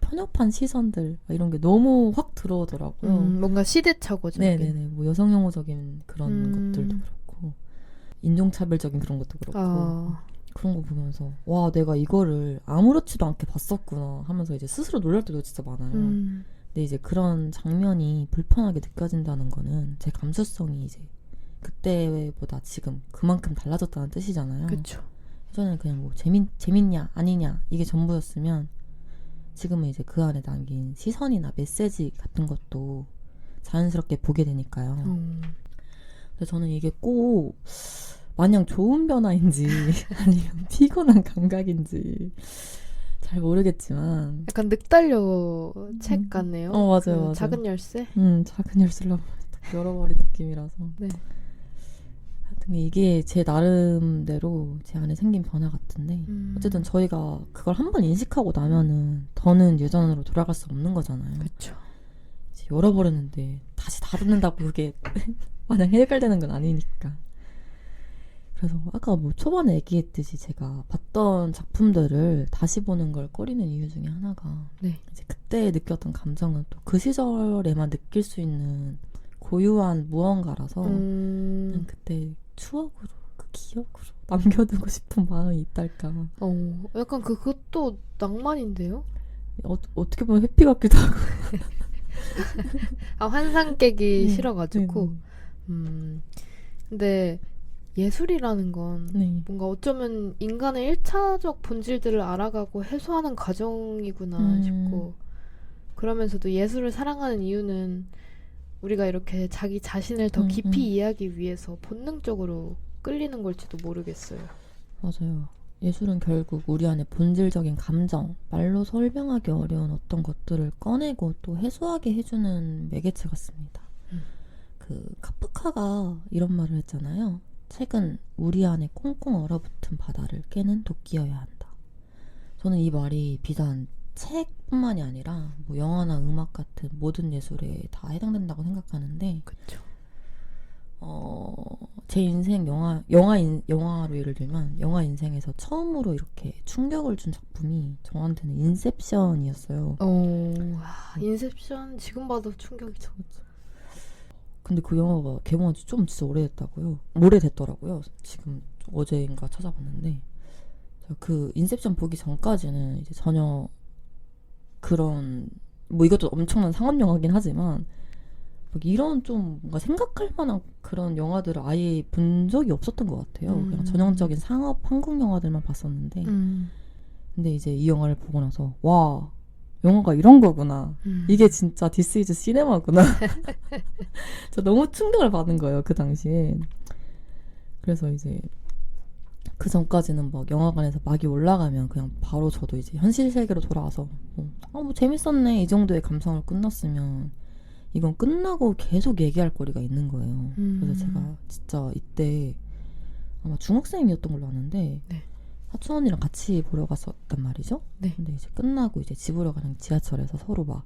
편협한 시선들 이런 게 너무 확 들어오더라고요. 뭔가 시대착오죠. 네네네. 뭐 여성 혐오적인 그런 것들도 그렇고 인종차별적인 그런 것도 그렇고 그런 거 보면서 와 내가 이거를 아무렇지도 않게 봤었구나 하면서 이제 스스로 놀랄 때도 진짜 많아요. 근데 이제 그런 장면이 불편하게 느껴진다는 거는 제 감수성이 이제 그때보다 지금 그만큼 달라졌다는 뜻이잖아요. 그렇죠. 예전에는 그냥 뭐 재밌냐 아니냐 이게 전부였으면 지금은 이제 그 안에 담긴 시선이나 메시지 같은 것도 자연스럽게 보게 되니까요. 근데 저는 이게 꼭 마냥 좋은 변화인지 아니면 피곤한 감각인지 잘 모르겠지만 약간 늑달려 책 같네요. 맞아요, 맞아요. 작은 열쇠? 작은 열쇠로 열어버린 느낌이라서. 네. 하여튼 이게 제 나름대로 제 안에 생긴 변화 같은데 어쨌든 저희가 그걸 한번 인식하고 나면은 더는 예전으로 돌아갈 수 없는 거잖아요. 그렇죠. 이제 열어버렸는데 다시 닫는다고 그게 마냥 해결되는 건 아니니까. 그래서 아까 뭐 초반에 얘기했듯이 제가 봤던 작품들을 다시 보는 걸 꺼리는 이유 중에 하나가 네. 이제 그때 느꼈던 감정은 또 그 시절에만 느낄 수 있는 고유한 무언가라서 그냥 그때 추억으로 그 기억으로 남겨두고 싶은 마음이 있달까. 약간 그것도 낭만인데요? 어떻게 보면 회피 같기도 하고. 환상 깨기 싫어가지고. 근데 예술이라는 건 뭔가 어쩌면 인간의 1차적 본질들을 알아가고 해소하는 과정이구나 싶고, 그러면서도 예술을 사랑하는 이유는 우리가 이렇게 자기 자신을 더 깊이 이해하기 위해서 본능적으로 끌리는 걸지도 모르겠어요. 맞아요. 예술은 결국 우리 안에 본질적인 감정, 말로 설명하기 어려운 어떤 것들을 꺼내고 또 해소하게 해주는 매개체 같습니다. 그 카프카가 이런 말을 했잖아요. 책은 우리 안에 꽁꽁 얼어붙은 바다를 깨는 도끼여야 한다. 저는 이 말이 비단 책뿐만이 아니라 뭐 영화나 음악 같은 모든 예술에 다 해당된다고 생각하는데, 그렇죠. 제 인생 영화로 예를 들면 영화 인생에서 처음으로 이렇게 충격을 준 작품이 저한테는 인셉션이었어요. 인셉션 지금 봐도 충격이죠. 근데 그 영화가 개봉한 지 좀 진짜 오래됐더라고요. 지금 어제인가 찾아봤는데 그 인셉션 보기 전까지는 이제 전혀 그런 뭐 이것도 엄청난 상업 영화긴 하지만 이런 좀 뭔가 생각할 만한 그런 영화들을 아예 본 적이 없었던 것 같아요. 그냥 전형적인 상업 한국 영화들만 봤었는데 근데 이제 이 영화를 보고 나서 와 영화가 이런 거구나. 이게 진짜 This is 시네마구나. 저 너무 충격을 받은 거예요. 그 당시에. 그래서 이제 그 전까지는 막 영화관에서 막이 올라가면 그냥 바로 저도 이제 현실 세계로 돌아와서 뭐 재밌었네 이 정도의 감성을 끝났으면 이건 끝나고 계속 얘기할 거리가 있는 거예요. 그래서 제가 진짜 이때 아마 중학생이었던 걸로 아는데 사촌 언니랑 같이 보러 갔었단 말이죠. 근데 이제 끝나고 이제 집으로 가는 지하철에서 서로 막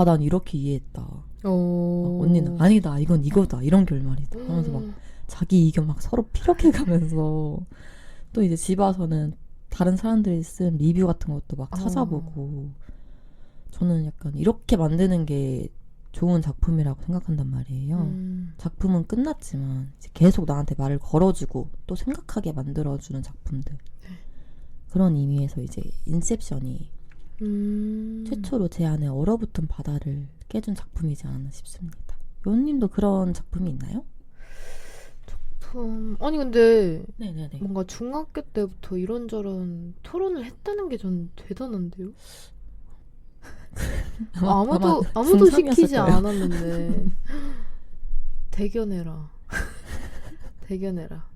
난 이렇게 이해했다. 언니는 아니다 이건 이거다 이런 결말이다 하면서 막 자기 의견 막 서로 피력해가면서 또 이제 집 와서는 다른 사람들이 쓴 리뷰 같은 것도 막 찾아보고 저는 약간 이렇게 만드는 게 좋은 작품이라고 생각한단 말이에요. 작품은 끝났지만 이제 계속 나한테 말을 걸어주고 또 생각하게 만들어주는 작품들. 그런 의미에서 이제 인셉션이 최초로 제 안에 얼어붙은 바다를 깨준 작품이지 않았나 싶습니다. 요님도 그런 작품이 있나요? 아니 근데 네네네. 뭔가 중학교 때부터 이런저런 토론을 했다는 게 전 대단한데요? 아무도 중3이었을 시키지 거예요. 않았는데 대견해라. 대견해라.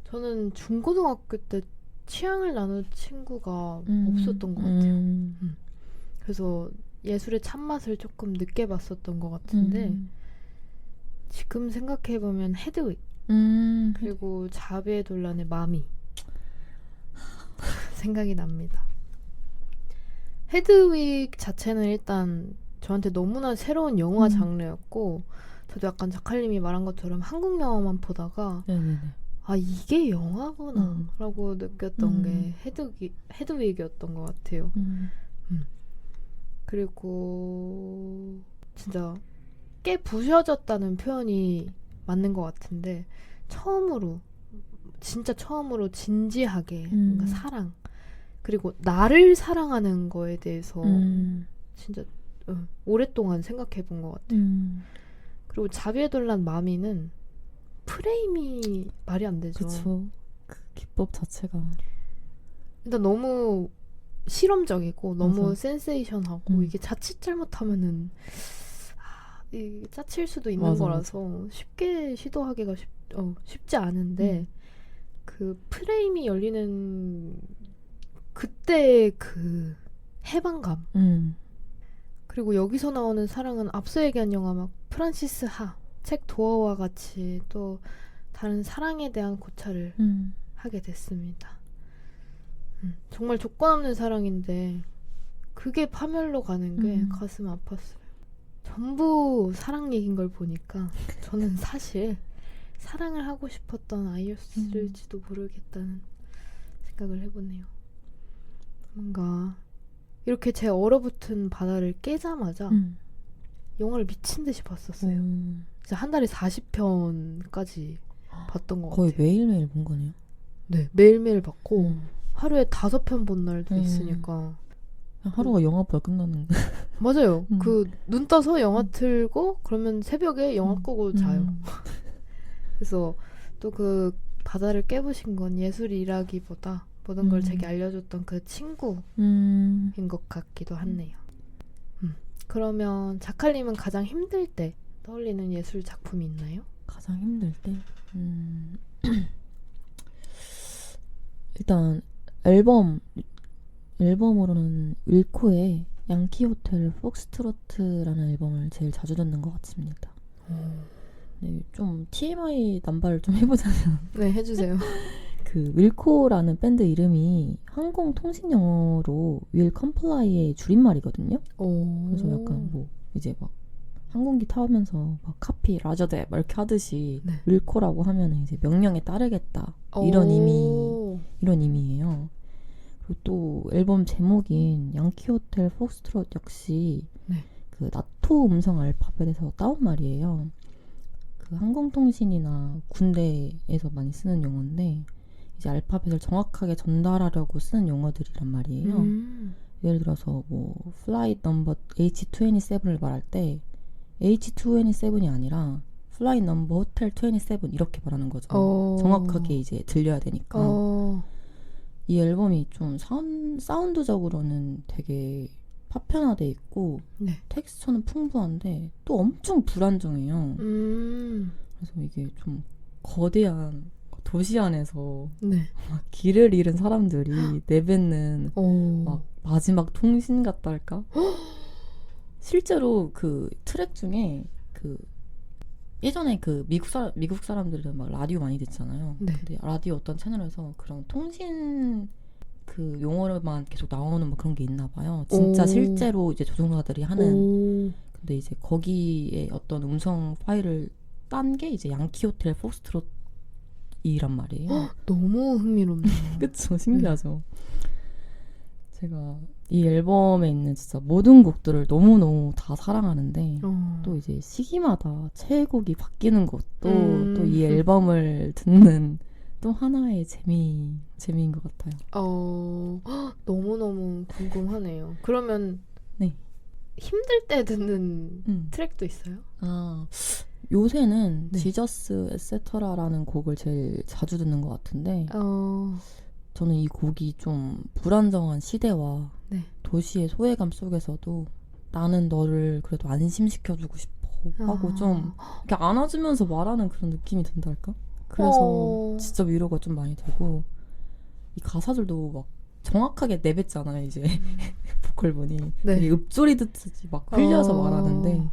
저는 중고등학교 때 취향을 나눈 친구가 없었던 것 같아요. 그래서 예술의 참맛을 조금 늦게 봤었던 것 같은데 지금 생각해보면 헤드윅 그리고 자비의 논란의 마미 생각이 납니다. 헤드윅 자체는 일단 저한테 너무나 새로운 영화 장르였고 저도 약간 자칼님이 말한 것처럼 한국 영화만 보다가 네네네. 아 이게 영화구나 라고 느꼈던 게 헤드윅이었던 것 같아요. 그리고 진짜 꽤 부셔졌다는 표현이 맞는 것 같은데 진짜 처음으로 진지하게 뭔가 사랑 그리고 나를 사랑하는 거에 대해서 진짜 오랫동안 생각해 본 것 같아요. 그리고 자비의 논란 마미는 프레임이 말이 안 되죠. 그쵸. 그 기법 자체가 일단 너무 실험적이고 너무 맞아. 센세이션하고 이게 자칫 잘못하면은 이게 짜칠 수도 있는 맞아, 거라서 쉽게 시도하기가 쉽지 않은데 그 프레임이 열리는 그때의 그 해방감 그리고 여기서 나오는 사랑은 앞서 얘기한 영화 막 프란시스 책 도어와 같이 또 다른 사랑에 대한 고찰을 하게 됐습니다. 정말 조건 없는 사랑인데 그게 파멸로 가는 게 가슴 아팠어요. 전부 사랑 얘기인 걸 보니까 저는 사실 사랑을 하고 싶었던 아이였을지도 모르겠다는 생각을 해보네요. 뭔가 이렇게 제 얼어붙은 바다를 깨자마자 영화를 미친 듯이 봤었어요. 진짜 한 달에 40편까지 봤던 것 거의 같아요. 매일매일 본 거네요. 네, 매일매일 봤고 하루에 5편 본 날도 있으니까 하루가 영화보다 끝나는 맞아요. 그 눈 떠서 영화 틀고 그러면 새벽에 영화 끄고 자요. 그래서 또 그 바다를 깨부신 건 예술이라기보다 모든 걸 제게 알려줬던 그 친구인 것 같기도 하네요. 그러면 자칼님은 가장 힘들 때 떠올리는 예술 작품이 있나요? 가장 힘들 때 일단 앨범으로는 윌코의 양키 호텔 폭스트로트라는 앨범을 제일 자주 듣는 것 같습니다. 네, 좀 TMI 남발을 좀 해보자면 네, 해주세요. 그 윌코라는 밴드 이름이 항공통신 영어로 Will Comply의 줄임말이거든요. 그래서 약간 뭐 이제 막 항공기 타면서 막 카피 라저대 막 이렇게 하듯이 윌코라고 하면 이제 명령에 따르겠다 이런 의미예요. 그리고 또 앨범 제목인 양키 호텔 폭스트롯 역시 그 나토 음성 알파벳에서 따온 말이에요. 그 항공통신이나 군대에서 많이 쓰는 용어인데 이제 알파벳을 정확하게 전달하려고 쓰는 용어들이란 말이에요. 예를 들어서 뭐 플라이트 넘버 H27을 말할 때 H27이 아니라 플라이트 넘버 호텔 27 이렇게 말하는 거죠. 정확하게 이제 들려야 되니까. 이 앨범이 좀 사운드적으로는 되게 파편화돼 있고 텍스처는 풍부한데 또 엄청 불안정해요. 그래서 이게 좀 거대한 도시 안에서 막 길을 잃은 사람들이 내뱉는 막 마지막 통신 같다 할까? 실제로 그 트랙 중에 그 예전에 그 미국 사람들은 막 라디오 많이 듣잖아요. 근데 라디오 어떤 채널에서 그런 통신 그 용어로만 계속 나오는 막 그런 게 있나 봐요. 진짜 실제로 이제 조종사들이 하는. 근데 이제 거기에 어떤 음성 파일을 딴 게 이제 양키 호텔 폭스트롯이란 말이에요. 너무 흥미롭네요. 그쵸, 신기하죠. 제가 이 앨범에 있는 진짜 모든 곡들을 너무너무 다 사랑하는데 또 이제 시기마다 최애곡이 바뀌는 것도 또 이 앨범을 듣는 또 하나의 재미인 것 같아요. 너무너무 궁금하네요. 그러면 힘들 때 듣는 트랙도 있어요? 요새는 네. 지저스 에세터라라는 곡을 제일 자주 듣는 것 같은데 저는 이 곡이 좀 불안정한 시대와 네. 도시의 소외감 속에서도 나는 너를 그래도 안심시켜주고 싶어 하고 좀 이렇게 안아주면서 말하는 그런 느낌이 든달까? 그래서 진짜 위로가 좀 많이 되고 이 가사들도 막 정확하게 내뱉잖아요 이제 보컬분이 네. 되게 읊조리듯이 막 흘려서 말하는데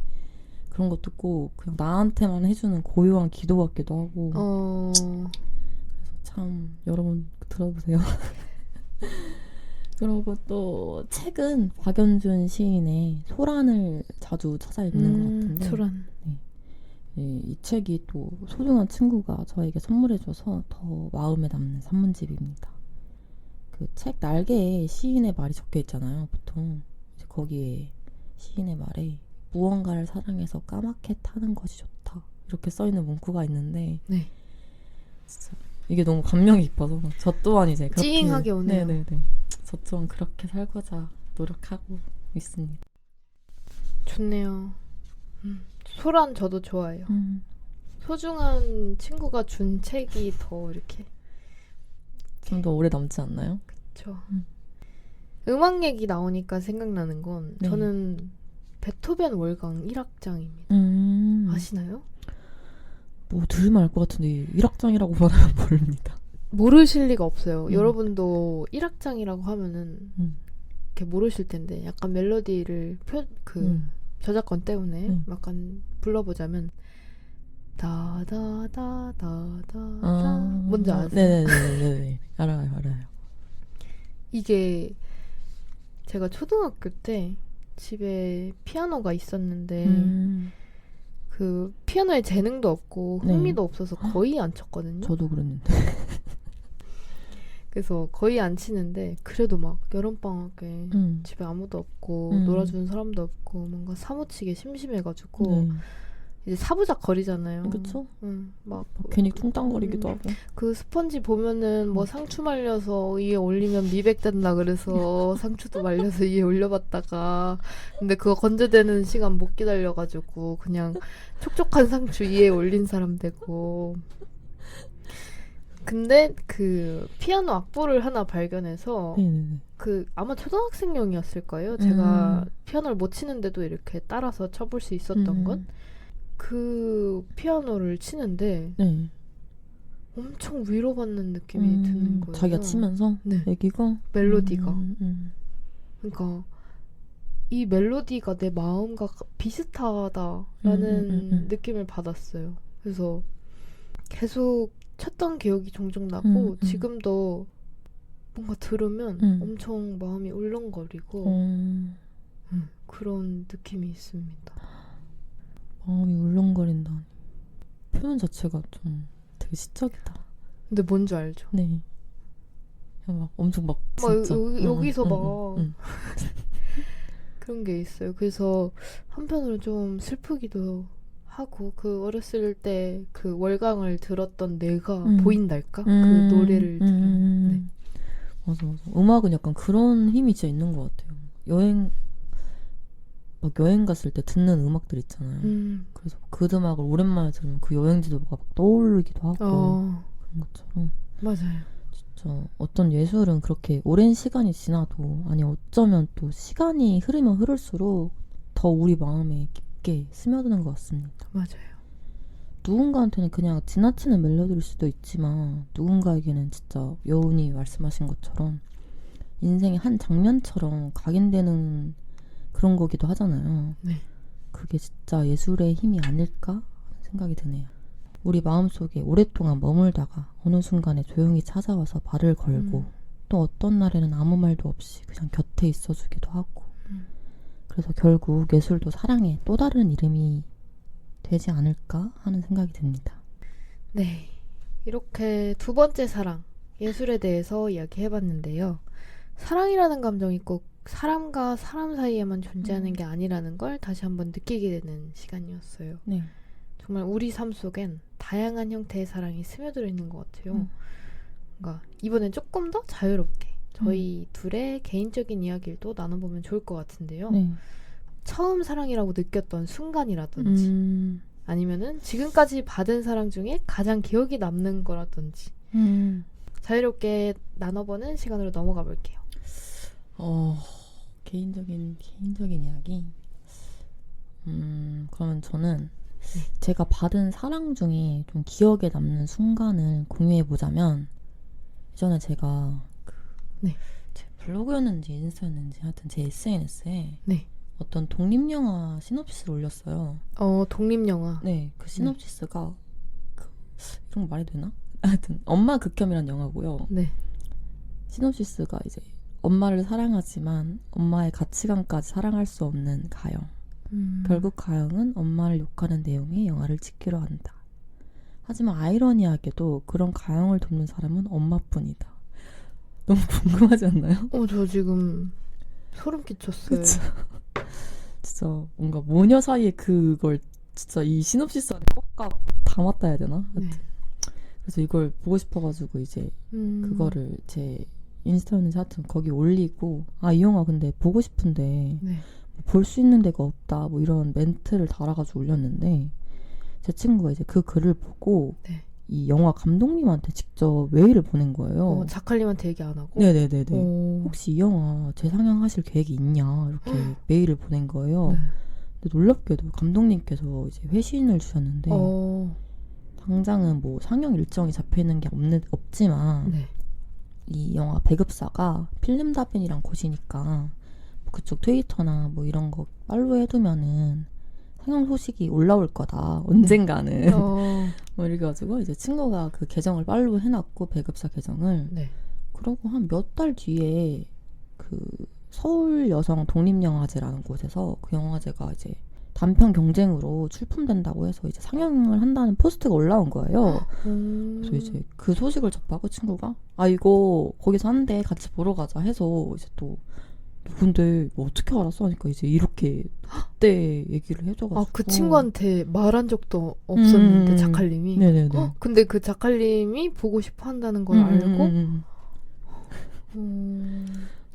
그런 것도 꼭 그냥 나한테만 해주는 고요한 기도 같기도 하고 그래서 참 여러분 들어보세요. 그리고 또 책은 박연준 시인의 소란을 자주 찾아 읽는 것 같은데 소란. 이 책이 또 소중한 친구가 저에게 선물해줘서 더 마음에 남는 산문집입니다. 그 책 날개에 시인의 말이 적혀 있잖아요. 보통 이제 거기에 시인의 말에 무언가를 사랑해서 까맣게 타는 것이 좋다 이렇게 써있는 문구가 있는데 네. 진짜 이게 너무 감명이 깊어서 저 또한 이제 그렇게 찡하게 오네요. 네네네. 저 또한 그렇게 살고자 노력하고 있습니다. 좋네요. 소란 저도 좋아해요. 소중한 친구가 준 책이 더 이렇게 좀 더 오래 남지 않나요? 그쵸. 음악 얘기 나오니까 생각나는 건 네. 저는 베토벤 월강 1악장입니다. 아시나요? 뭐 들으면 알 것 같은데 1악장이라고 말하면 모릅니다. 모르실 리가 없어요. 여러분도 1악장이라고 하면은 이렇게 모르실 텐데 약간 멜로디를 저작권 때문에 약간 불러보자면 다다다다다다 뭔지 아세요? 네네네네. 알아요. 이게 제가 초등학교 때 집에 피아노가 있었는데 그 피아노에 재능도 없고 흥미도 없어서 거의 안 쳤거든요. 저도 그랬는데. 그래서 거의 안 치는데 그래도 막 여름방학에 집에 아무도 없고 놀아주는 사람도 없고 뭔가 사무치게 심심해가지고 이제 사부작 거리잖아요. 그쵸? 막 괜히 퉁땅거리기도 하고. 그 스펀지 보면은 뭐 상추 말려서 위에 올리면 미백된다 그래서 상추도 말려서 위에 올려봤다가 근데 그거 건조되는 시간 못 기다려가지고 그냥 촉촉한 상추 위에 올린 사람 되고 근데 그 피아노 악보를 하나 발견해서 그 아마 초등학생용이었을 거예요. 제가 피아노를 못 치는데도 이렇게 따라서 쳐볼 수 있었던 건 그 피아노를 치는데 엄청 위로받는 느낌이 드는 거예요. 자기가 치면서? 네. 애기가? 멜로디가. 그러니까 이 멜로디가 내 마음과 비슷하다라는 느낌을 받았어요. 그래서 계속 쳤던 기억이 종종 나고 지금도 뭔가 들으면 엄청 마음이 울렁거리고 그런 느낌이 있습니다. 마음이 울렁거린다니. 표현 자체가 좀 되게 시적이다. 근데 뭔지 알죠? 네. 그냥 막 엄청 막 진짜. 여기서 막 그런 게 있어요. 그래서 한편으로 좀 슬프기도 하고 그 어렸을 때 그 월강을 들었던 내가 보인달까? 그 노래를 들으면. 네. 맞아. 음악은 약간 그런 힘이 진짜 있는 것 같아요. 여행 갔을 때 듣는 음악들 있잖아요. 그래서 그 음악을 오랜만에 들으면 그 여행지도가 막 떠오르기도 하고 그런 것처럼. 맞아요. 진짜 어떤 예술은 그렇게 오랜 시간이 지나도 아니 어쩌면 또 시간이 흐르면 흐를수록 더 우리 마음에 깊게 스며드는 것 같습니다. 맞아요. 누군가한테는 그냥 지나치는 멜로디일 수도 있지만 누군가에게는 진짜 여운이 말씀하신 것처럼 인생의 한 장면처럼 각인되는 그런 거기도 하잖아요. 네. 그게 진짜 예술의 힘이 아닐까 하는 생각이 드네요. 우리 마음속에 오랫동안 머물다가 어느 순간에 조용히 찾아와서 발을 걸고 또 어떤 날에는 아무 말도 없이 그냥 곁에 있어주기도 하고 그래서 결국 예술도 사랑의 또 다른 이름이 되지 않을까 하는 생각이 듭니다. 네. 이렇게 두 번째 사랑, 예술에 대해서 이야기해봤는데요. 사랑이라는 감정이 꼭 사람과 사람 사이에만 존재하는 게 아니라는 걸 다시 한번 느끼게 되는 시간이었어요. 네. 정말 우리 삶 속엔 다양한 형태의 사랑이 스며들어 있는 것 같아요. 그러니까 이번엔 조금 더 자유롭게 저희 둘의 개인적인 이야기를 또 나눠보면 좋을 것 같은데요. 네. 처음 사랑이라고 느꼈던 순간이라든지 아니면은 지금까지 받은 사랑 중에 가장 기억에 남는 거라든지 자유롭게 나눠보는 시간으로 넘어가 볼게요. 개인적인 이야기. 그러면 저는 제가 받은 사랑 중에 좀 기억에 남는 순간을 공유해 보자면, 예전에 제가 제 블로그였는지 인스타였는지 하여튼 제 SNS에 네. 어떤 독립영화 시놉시스를 올렸어요. 독립영화. 네, 그 시놉시스가 이런 거 말해도 되나? 하여튼 엄마 극혐이란 영화고요. 네. 시놉시스가 이제 엄마를 사랑하지만 엄마의 가치관까지 사랑할 수 없는 가영. 결국 가영은 엄마를 욕하는 내용의 영화를 찍기로 한다. 하지만 아이러니하게도 그런 가영을 돕는 사람은 엄마뿐이다. 너무 궁금하지 않나요? 저 지금 소름 끼쳤어요. 그쵸? 진짜 뭔가 모녀 사이에 그걸 진짜 이 시놉시스 안에 꽉꽉 담았다 해야 되나? 네. 그래서 이걸 보고 싶어가지고 이제 그거를 제 인스타였는지 하여튼 거기 올리고, 이 영화 근데 보고 싶은데 네. 볼 수 있는 데가 없다 뭐 이런 멘트를 달아가지고 올렸는데, 제 친구가 이제 그 글을 보고 네. 이 영화 감독님한테 직접 메일을 보낸 거예요. 작가님한테 얘기 안 하고? 네네네네. 혹시 이 영화 재상영하실 계획이 있냐 이렇게 메일을 보낸 거예요. 네. 근데 놀랍게도 감독님께서 이제 회신을 주셨는데, 당장은 뭐 상영 일정이 잡혀있는 게 없지만 네. 이 영화 배급사가 필름다빈이랑 곳이니까 뭐 그쪽 트위터나 뭐 이런 거 팔로우 해두면은 상영 소식이 올라올 거다 언젠가는. 뭐 이래가지고 이제 친구가 그 계정을 팔로우 해놨고, 배급사 계정을. 네. 그러고 한 몇 달 뒤에 그 서울 여성 독립영화제라는 곳에서 그 영화제가 이제 단편 경쟁으로 출품된다고 해서 이제 상영을 한다는 포스트가 올라온 거예요. 그래서 이제 그 소식을 접하고 친구가 이거 거기서 한대 같이 보러 가자 해서 이제 또 근데 뭐 어떻게 알았어? 하니까 이제 이렇게 그때 얘기를 해줘가지고. 그 친구한테 말한 적도 없었는데 작가님이. 네네네. 근데 그 작가님이 보고 싶어 한다는 걸 알고.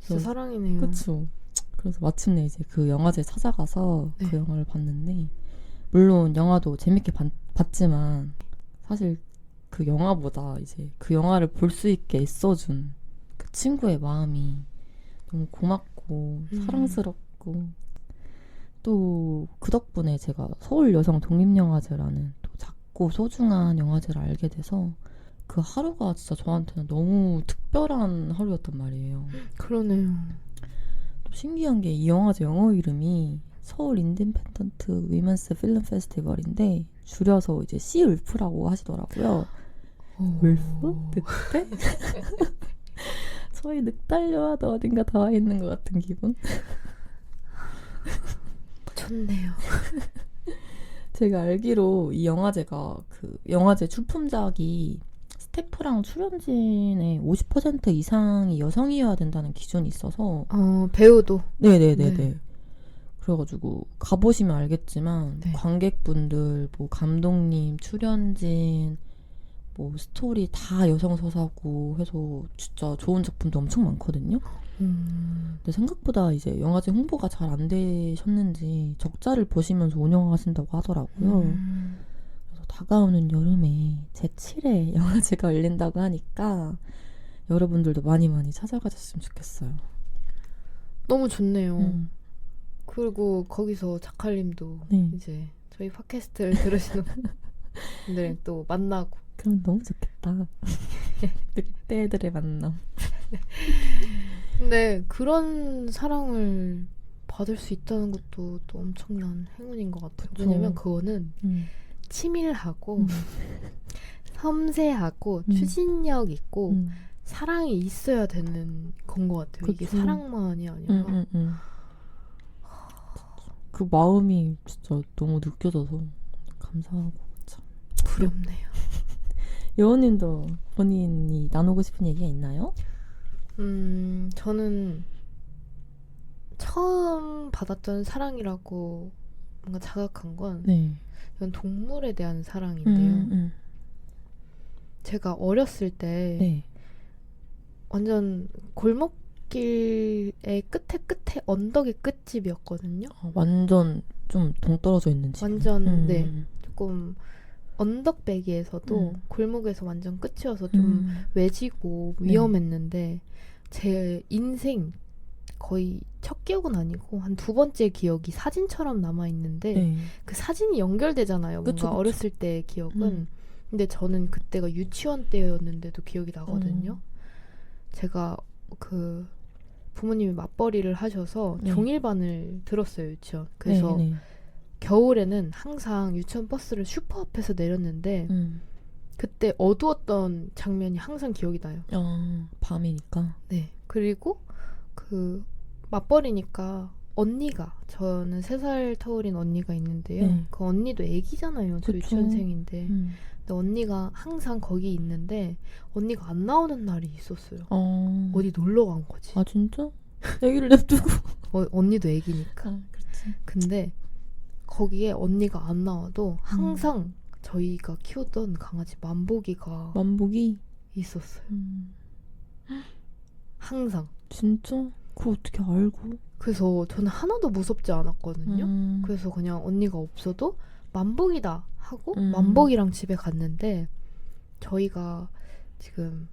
진짜 사랑이네요. 그쵸. 그래서 마침내 이제 그 영화제에 찾아가서 네. 그 영화를 봤는데, 물론 영화도 재밌게 봤지만 사실 그 영화보다 이제 그 영화를 볼 수 있게 애써준 그 친구의 마음이 너무 고맙고 사랑스럽고, 또 그 덕분에 제가 서울 여성 독립영화제라는 또 작고 소중한 영화제를 알게 돼서 그 하루가 진짜 저한테는 너무 특별한 하루였단 말이에요. 그러네요. 또 신기한 게 이 영화제 영어 이름이 서울 인디펜던트 위먼스 필름 페스티벌인데 줄여서 이제 시울프라고 하시더라고요. 울프? 늑대? 저희 늑달려와도 어딘가 닿아 있는 것 같은 기분? 좋네요. 제가 알기로 이 영화제가 그 영화제 출품작이 스태프랑 출연진의 50% 이상이 여성이어야 된다는 기준이 있어서. 배우도. 네네네네. 네. 그래가지고 가보시면 알겠지만 네. 관객분들, 뭐 감독님, 출연진, 뭐 스토리 다 여성 서사고 해서 진짜 좋은 작품도 엄청 많거든요. 근데 생각보다 이제 영화제 홍보가 잘 안 되셨는지 적자를 보시면서 운영하신다고 하더라고요. 그래서 다가오는 여름에 제7회 영화제가 열린다고 하니까 여러분들도 많이 찾아가셨으면 좋겠어요. 너무 좋네요. 그리고 거기서 작가님도 네. 이제 저희 팟캐스트를 들으시는 분들이랑 또 만나고. 그럼 너무 좋겠다. 늑대들의 만남. 근데 그런 사랑을 받을 수 있다는 것도 또 엄청난 행운인 것 같아요. 그쵸. 왜냐면 그거는 치밀하고 섬세하고 추진력 있고 사랑이 있어야 되는 건 것 같아요. 이게 그쵸. 사랑만이 아니라. 그 마음이 진짜 너무 느껴져서 감사하고 참 부럽네요. 여원님도 본인이 나누고 싶은 얘기가 있나요? 저는 처음 받았던 사랑이라고 뭔가 자각한 건 네. 이건 동물에 대한 사랑인데요. 제가 어렸을 때 네. 완전 골목길의 끝에 언덕의 끝집이었거든요. 완전 좀 동떨어져 있는 집. 완전 네 조금 언덕배기에서도 골목에서 완전 끝이어서 좀 외지고 위험했는데 제 인생 거의 첫 기억은 아니고 한 두 번째 기억이 사진처럼 남아있는데 네. 그 사진이 연결되잖아요. 뭔가 그쵸. 어렸을 때의 기억은. 근데 저는 그때가 유치원 때였는데도 기억이 나거든요. 제가 그 부모님이 맞벌이를 하셔서 네. 종일반을 들었어요, 유치원. 그래서 네. 겨울에는 항상 유치원 버스를 슈퍼 앞에서 내렸는데 그때 어두웠던 장면이 항상 기억이 나요. 밤이니까. 네. 그리고 그 맞벌이니까 언니가 저는 3살 터울인 언니가 있는데요. 네. 그 언니도 애기잖아요. 저 그쵸. 유치원생인데. 근데 언니가 항상 거기 있는데 언니가 안 나오는 날이 있었어요. 어디 놀러 간 거지. 아 진짜? 애기를 냅두고. 언니도 애기니까. 그렇지. 근데 거기에 언니가 안 나와도 항상 저희가 키우던 강아지 만보기가 만복이 있었어요. 항상. 진짜? 그걸 어떻게 알고? 그래서 저는 하나도 무섭지 않았거든요. 그래서 그냥 언니가 없어도 만복이다 하고 만복이랑 집에 갔는데 저희가 지금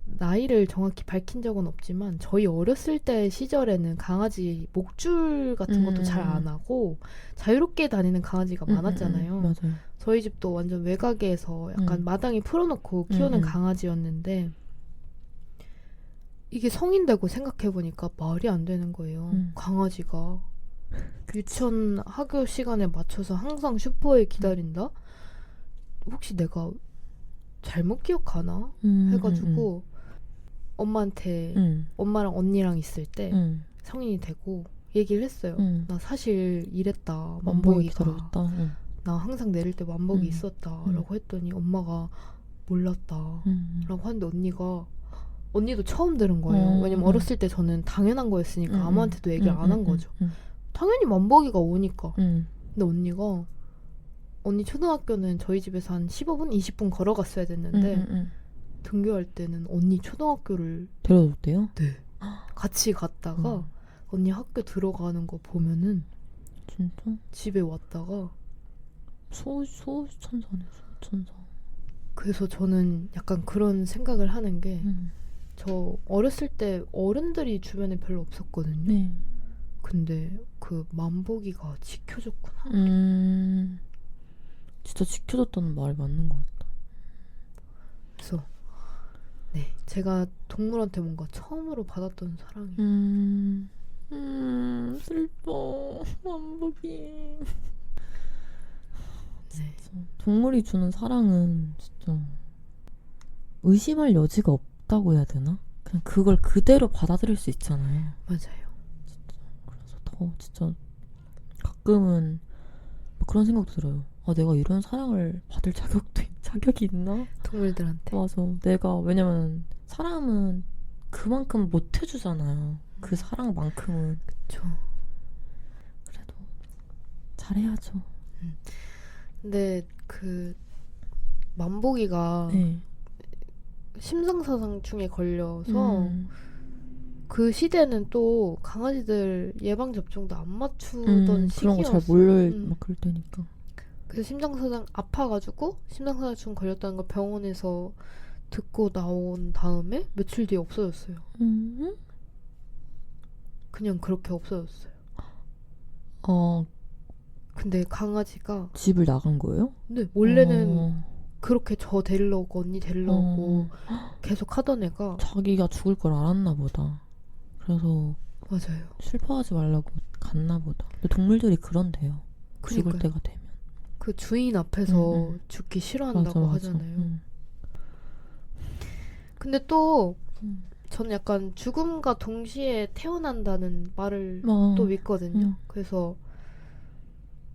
나이를 정확히 밝힌 적은 없지만 저희 어렸을 때 시절에는 강아지 목줄 같은 것도 잘 안 하고 자유롭게 다니는 강아지가 많았잖아요. 맞아요. 저희 집도 완전 외곽에서 약간 마당에 풀어놓고 키우는 강아지였는데 이게 성인 되고 생각해보니까 말이 안 되는 거예요. 강아지가 유치원 학교 시간에 맞춰서 항상 슈퍼에 기다린다? 혹시 내가 잘못 기억하나? 해가지고 엄마한테 엄마랑 언니랑 있을 때 성인이 되고 얘기를 했어요. 나 사실 이랬다. 만복이가. 나 항상 내릴 때 만복이 있었다. 라고 했더니 엄마가 몰랐다. 라고 하는데 언니도 처음 들은 거예요. 왜냐면 어렸을 때 저는 당연한 거였으니까 아무한테도 얘기를 안 한 거죠. 당연히 만복이가 오니까. 근데 언니 초등학교는 저희 집에서 한 15분, 20분 걸어갔어야 됐는데 등교할 때는 언니 초등학교를 데려줬대요? 네. 같이 갔다가 언니 학교 들어가는 거 보면은 진짜? 집에 왔다가 소천사네, 소천사. 그래서 저는 약간 그런 생각을 하는 게 저 어렸을 때 어른들이 주변에 별로 없었거든요. 네. 근데 그 만복이가 지켜줬구나. 진짜 지켜줬다는 말이 맞는 것 같다. 그래서 네, 제가 동물한테 뭔가 처음으로 받았던 사랑이. 슬퍼. 만복이. 네. 동물이 주는 사랑은 진짜 의심할 여지가 없다고 해야 되나? 그냥 그걸 그대로 받아들일 수 있잖아요. 맞아요. 진짜. 그래서 더 진짜 가끔은 뭐 그런 생각도 들어요. 아, 내가 이런 사랑을 받을 자격이 있나? 동물들한테. 맞아. 내가 왜냐면 사람은 그만큼 못 해주잖아요. 그 사랑만큼은. 그쵸. 그래도 잘해야죠. 근데 그 만복이가 네. 심장사상충에 걸려서 그 시대는 또 강아지들 예방접종도 안 맞추던 시기였어요. 그런 거 잘 몰라 막 그럴 때니까. 그래서 심장사상 아파가지고 심장사상충 걸렸다는 걸 병원에서 듣고 나온 다음에 며칠 뒤에 없어졌어요. 그냥 그렇게 없어졌어요. 근데 강아지가 집을 나간 거예요? 네, 원래는 그렇게 저 데리러 오고 언니 데리러 오고 계속 하던 애가 자기가 죽을 걸 알았나 보다. 그래서 맞아요. 슬퍼하지 말라고 갔나 보다. 근데 동물들이 그런데요. 죽을 그러니까요. 때가 되면. 그 주인 앞에서 죽기 싫어한다고 맞아. 하잖아요. 근데 또 저는 약간 죽음과 동시에 태어난다는 말을 또 믿거든요. 그래서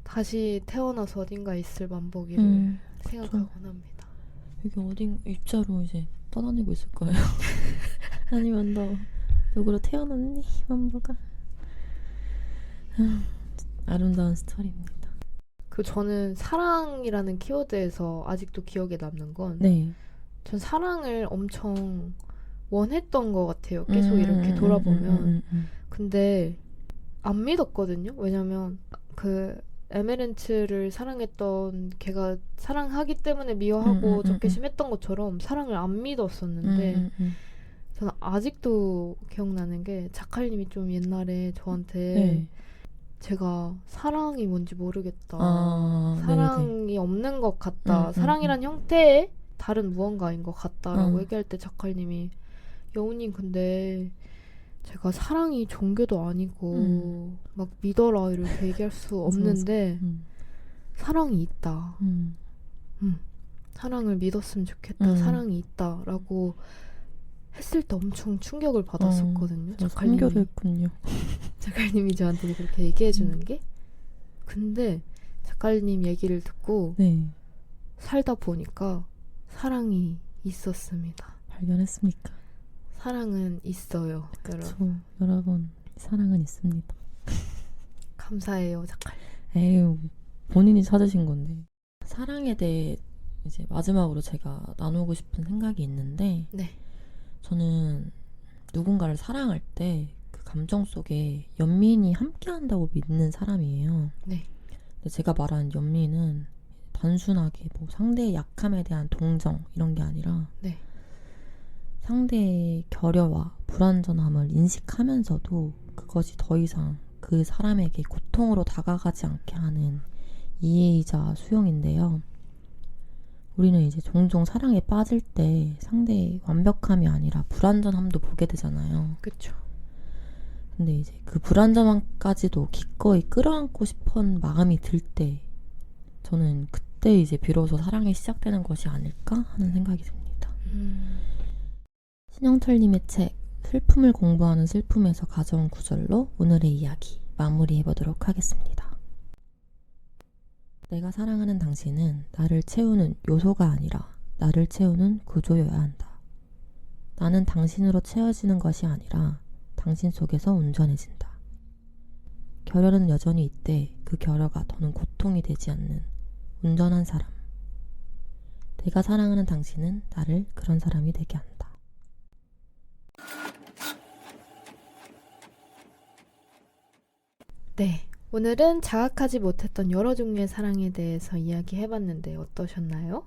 다시 태어나서 어딘가에 있을 만복이를 생각하곤 합니다. 여기 어딘 입자로 이제 떠다니고 있을 거예요. 아니면 너 누구로 태어났니? 만보가. 아름다운 스토리입니다. 그 저는 사랑이라는 키워드에서 아직도 기억에 남는 건 네. 전 사랑을 엄청 원했던 것 같아요. 계속 이렇게 돌아보면. 근데 안 믿었거든요. 왜냐면 그 에메렌츠를 사랑했던 걔가 사랑하기 때문에 미워하고 적개심했던 것처럼 사랑을 안 믿었었는데 저는 아직도 기억나는 게 자칼님이 좀 옛날에 저한테 네. 제가 사랑이 뭔지 모르겠다. 아, 사랑이 네네. 없는 것 같다. 음, 사랑이란 형태의 다른 무언가인 것 같다라고 어. 얘기할 때 자칼님이 여우님 근데 제가 사랑이 종교도 아니고 막 믿어라 이렇게 얘기할 수 맞아, 맞아. 없는데 사랑이 있다. 음. 사랑을 믿었으면 좋겠다. 사랑이 있다라고 했을 때 엄청 충격을 받았었거든요. 자칼님이. 선교했군요. 자칼님이 저한테 그렇게 얘기해 주는 게. 근데 자칼님 얘기를 듣고 네. 살다 보니까 사랑이 있었습니다. 발견했습니까? 사랑은 있어요. 여러분. 여러분, 사랑은 있습니다. 감사해요, 자칼님. 에휴, 본인이 찾으신 건데. 사랑에 대해 이제 마지막으로 제가 나누고 싶은 생각이 있는데, 네. 저는 누군가를 사랑할 때 그 감정 속에 연민이 함께 한다고 믿는 사람이에요. 네. 근데 제가 말하는 연민은 단순하게 뭐 상대의 약함에 대한 동정 이런 게 아니라 네. 상대의 결여와 불완전함을 인식하면서도 그것이 더 이상 그 사람에게 고통으로 다가가지 않게 하는 이해이자 수용인데요. 우리는 이제 종종 사랑에 빠질 때 상대의 완벽함이 아니라 불완전함도 보게 되잖아요. 그쵸. 근데 이제 그 불완전함까지도 기꺼이 끌어안고 싶은 마음이 들 때 저는 그때 이제 비로소 사랑이 시작되는 것이 아닐까 하는 생각이 듭니다. 신영철님의 책 슬픔을 공부하는 슬픔에서 가져온 구절로 오늘의 이야기 마무리해보도록 하겠습니다. 내가 사랑하는 당신은 나를 채우는 요소가 아니라 나를 채우는 구조여야 한다. 나는 당신으로 채워지는 것이 아니라 당신 속에서 온전해진다. 결여는 여전히 있되 그 결여가 더는 고통이 되지 않는 온전한 사람. 내가 사랑하는 당신은 나를 그런 사람이 되게 한다. 네. 오늘은 자각하지 못했던 여러 종류의 사랑에 대해서 이야기해봤는데 어떠셨나요?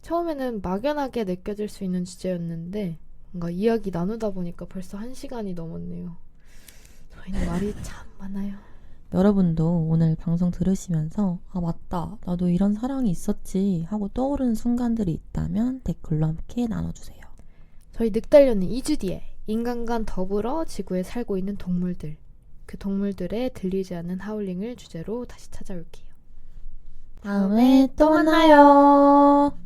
처음에는 막연하게 느껴질 수 있는 주제였는데 뭔가 이야기 나누다 보니까 벌써 1시간이 넘었네요. 저희는 말이 참 많아요. 여러분도 오늘 방송 들으시면서 아 맞다 나도 이런 사랑이 있었지 하고 떠오르는 순간들이 있다면 댓글로 함께 나눠주세요. 저희 늑달려는 2주 뒤에 인간과 더불어 지구에 살고 있는 동물들, 그 동물들의 들리지 않는 하울링을 주제로 다시 찾아올게요. 다음에 또 만나요.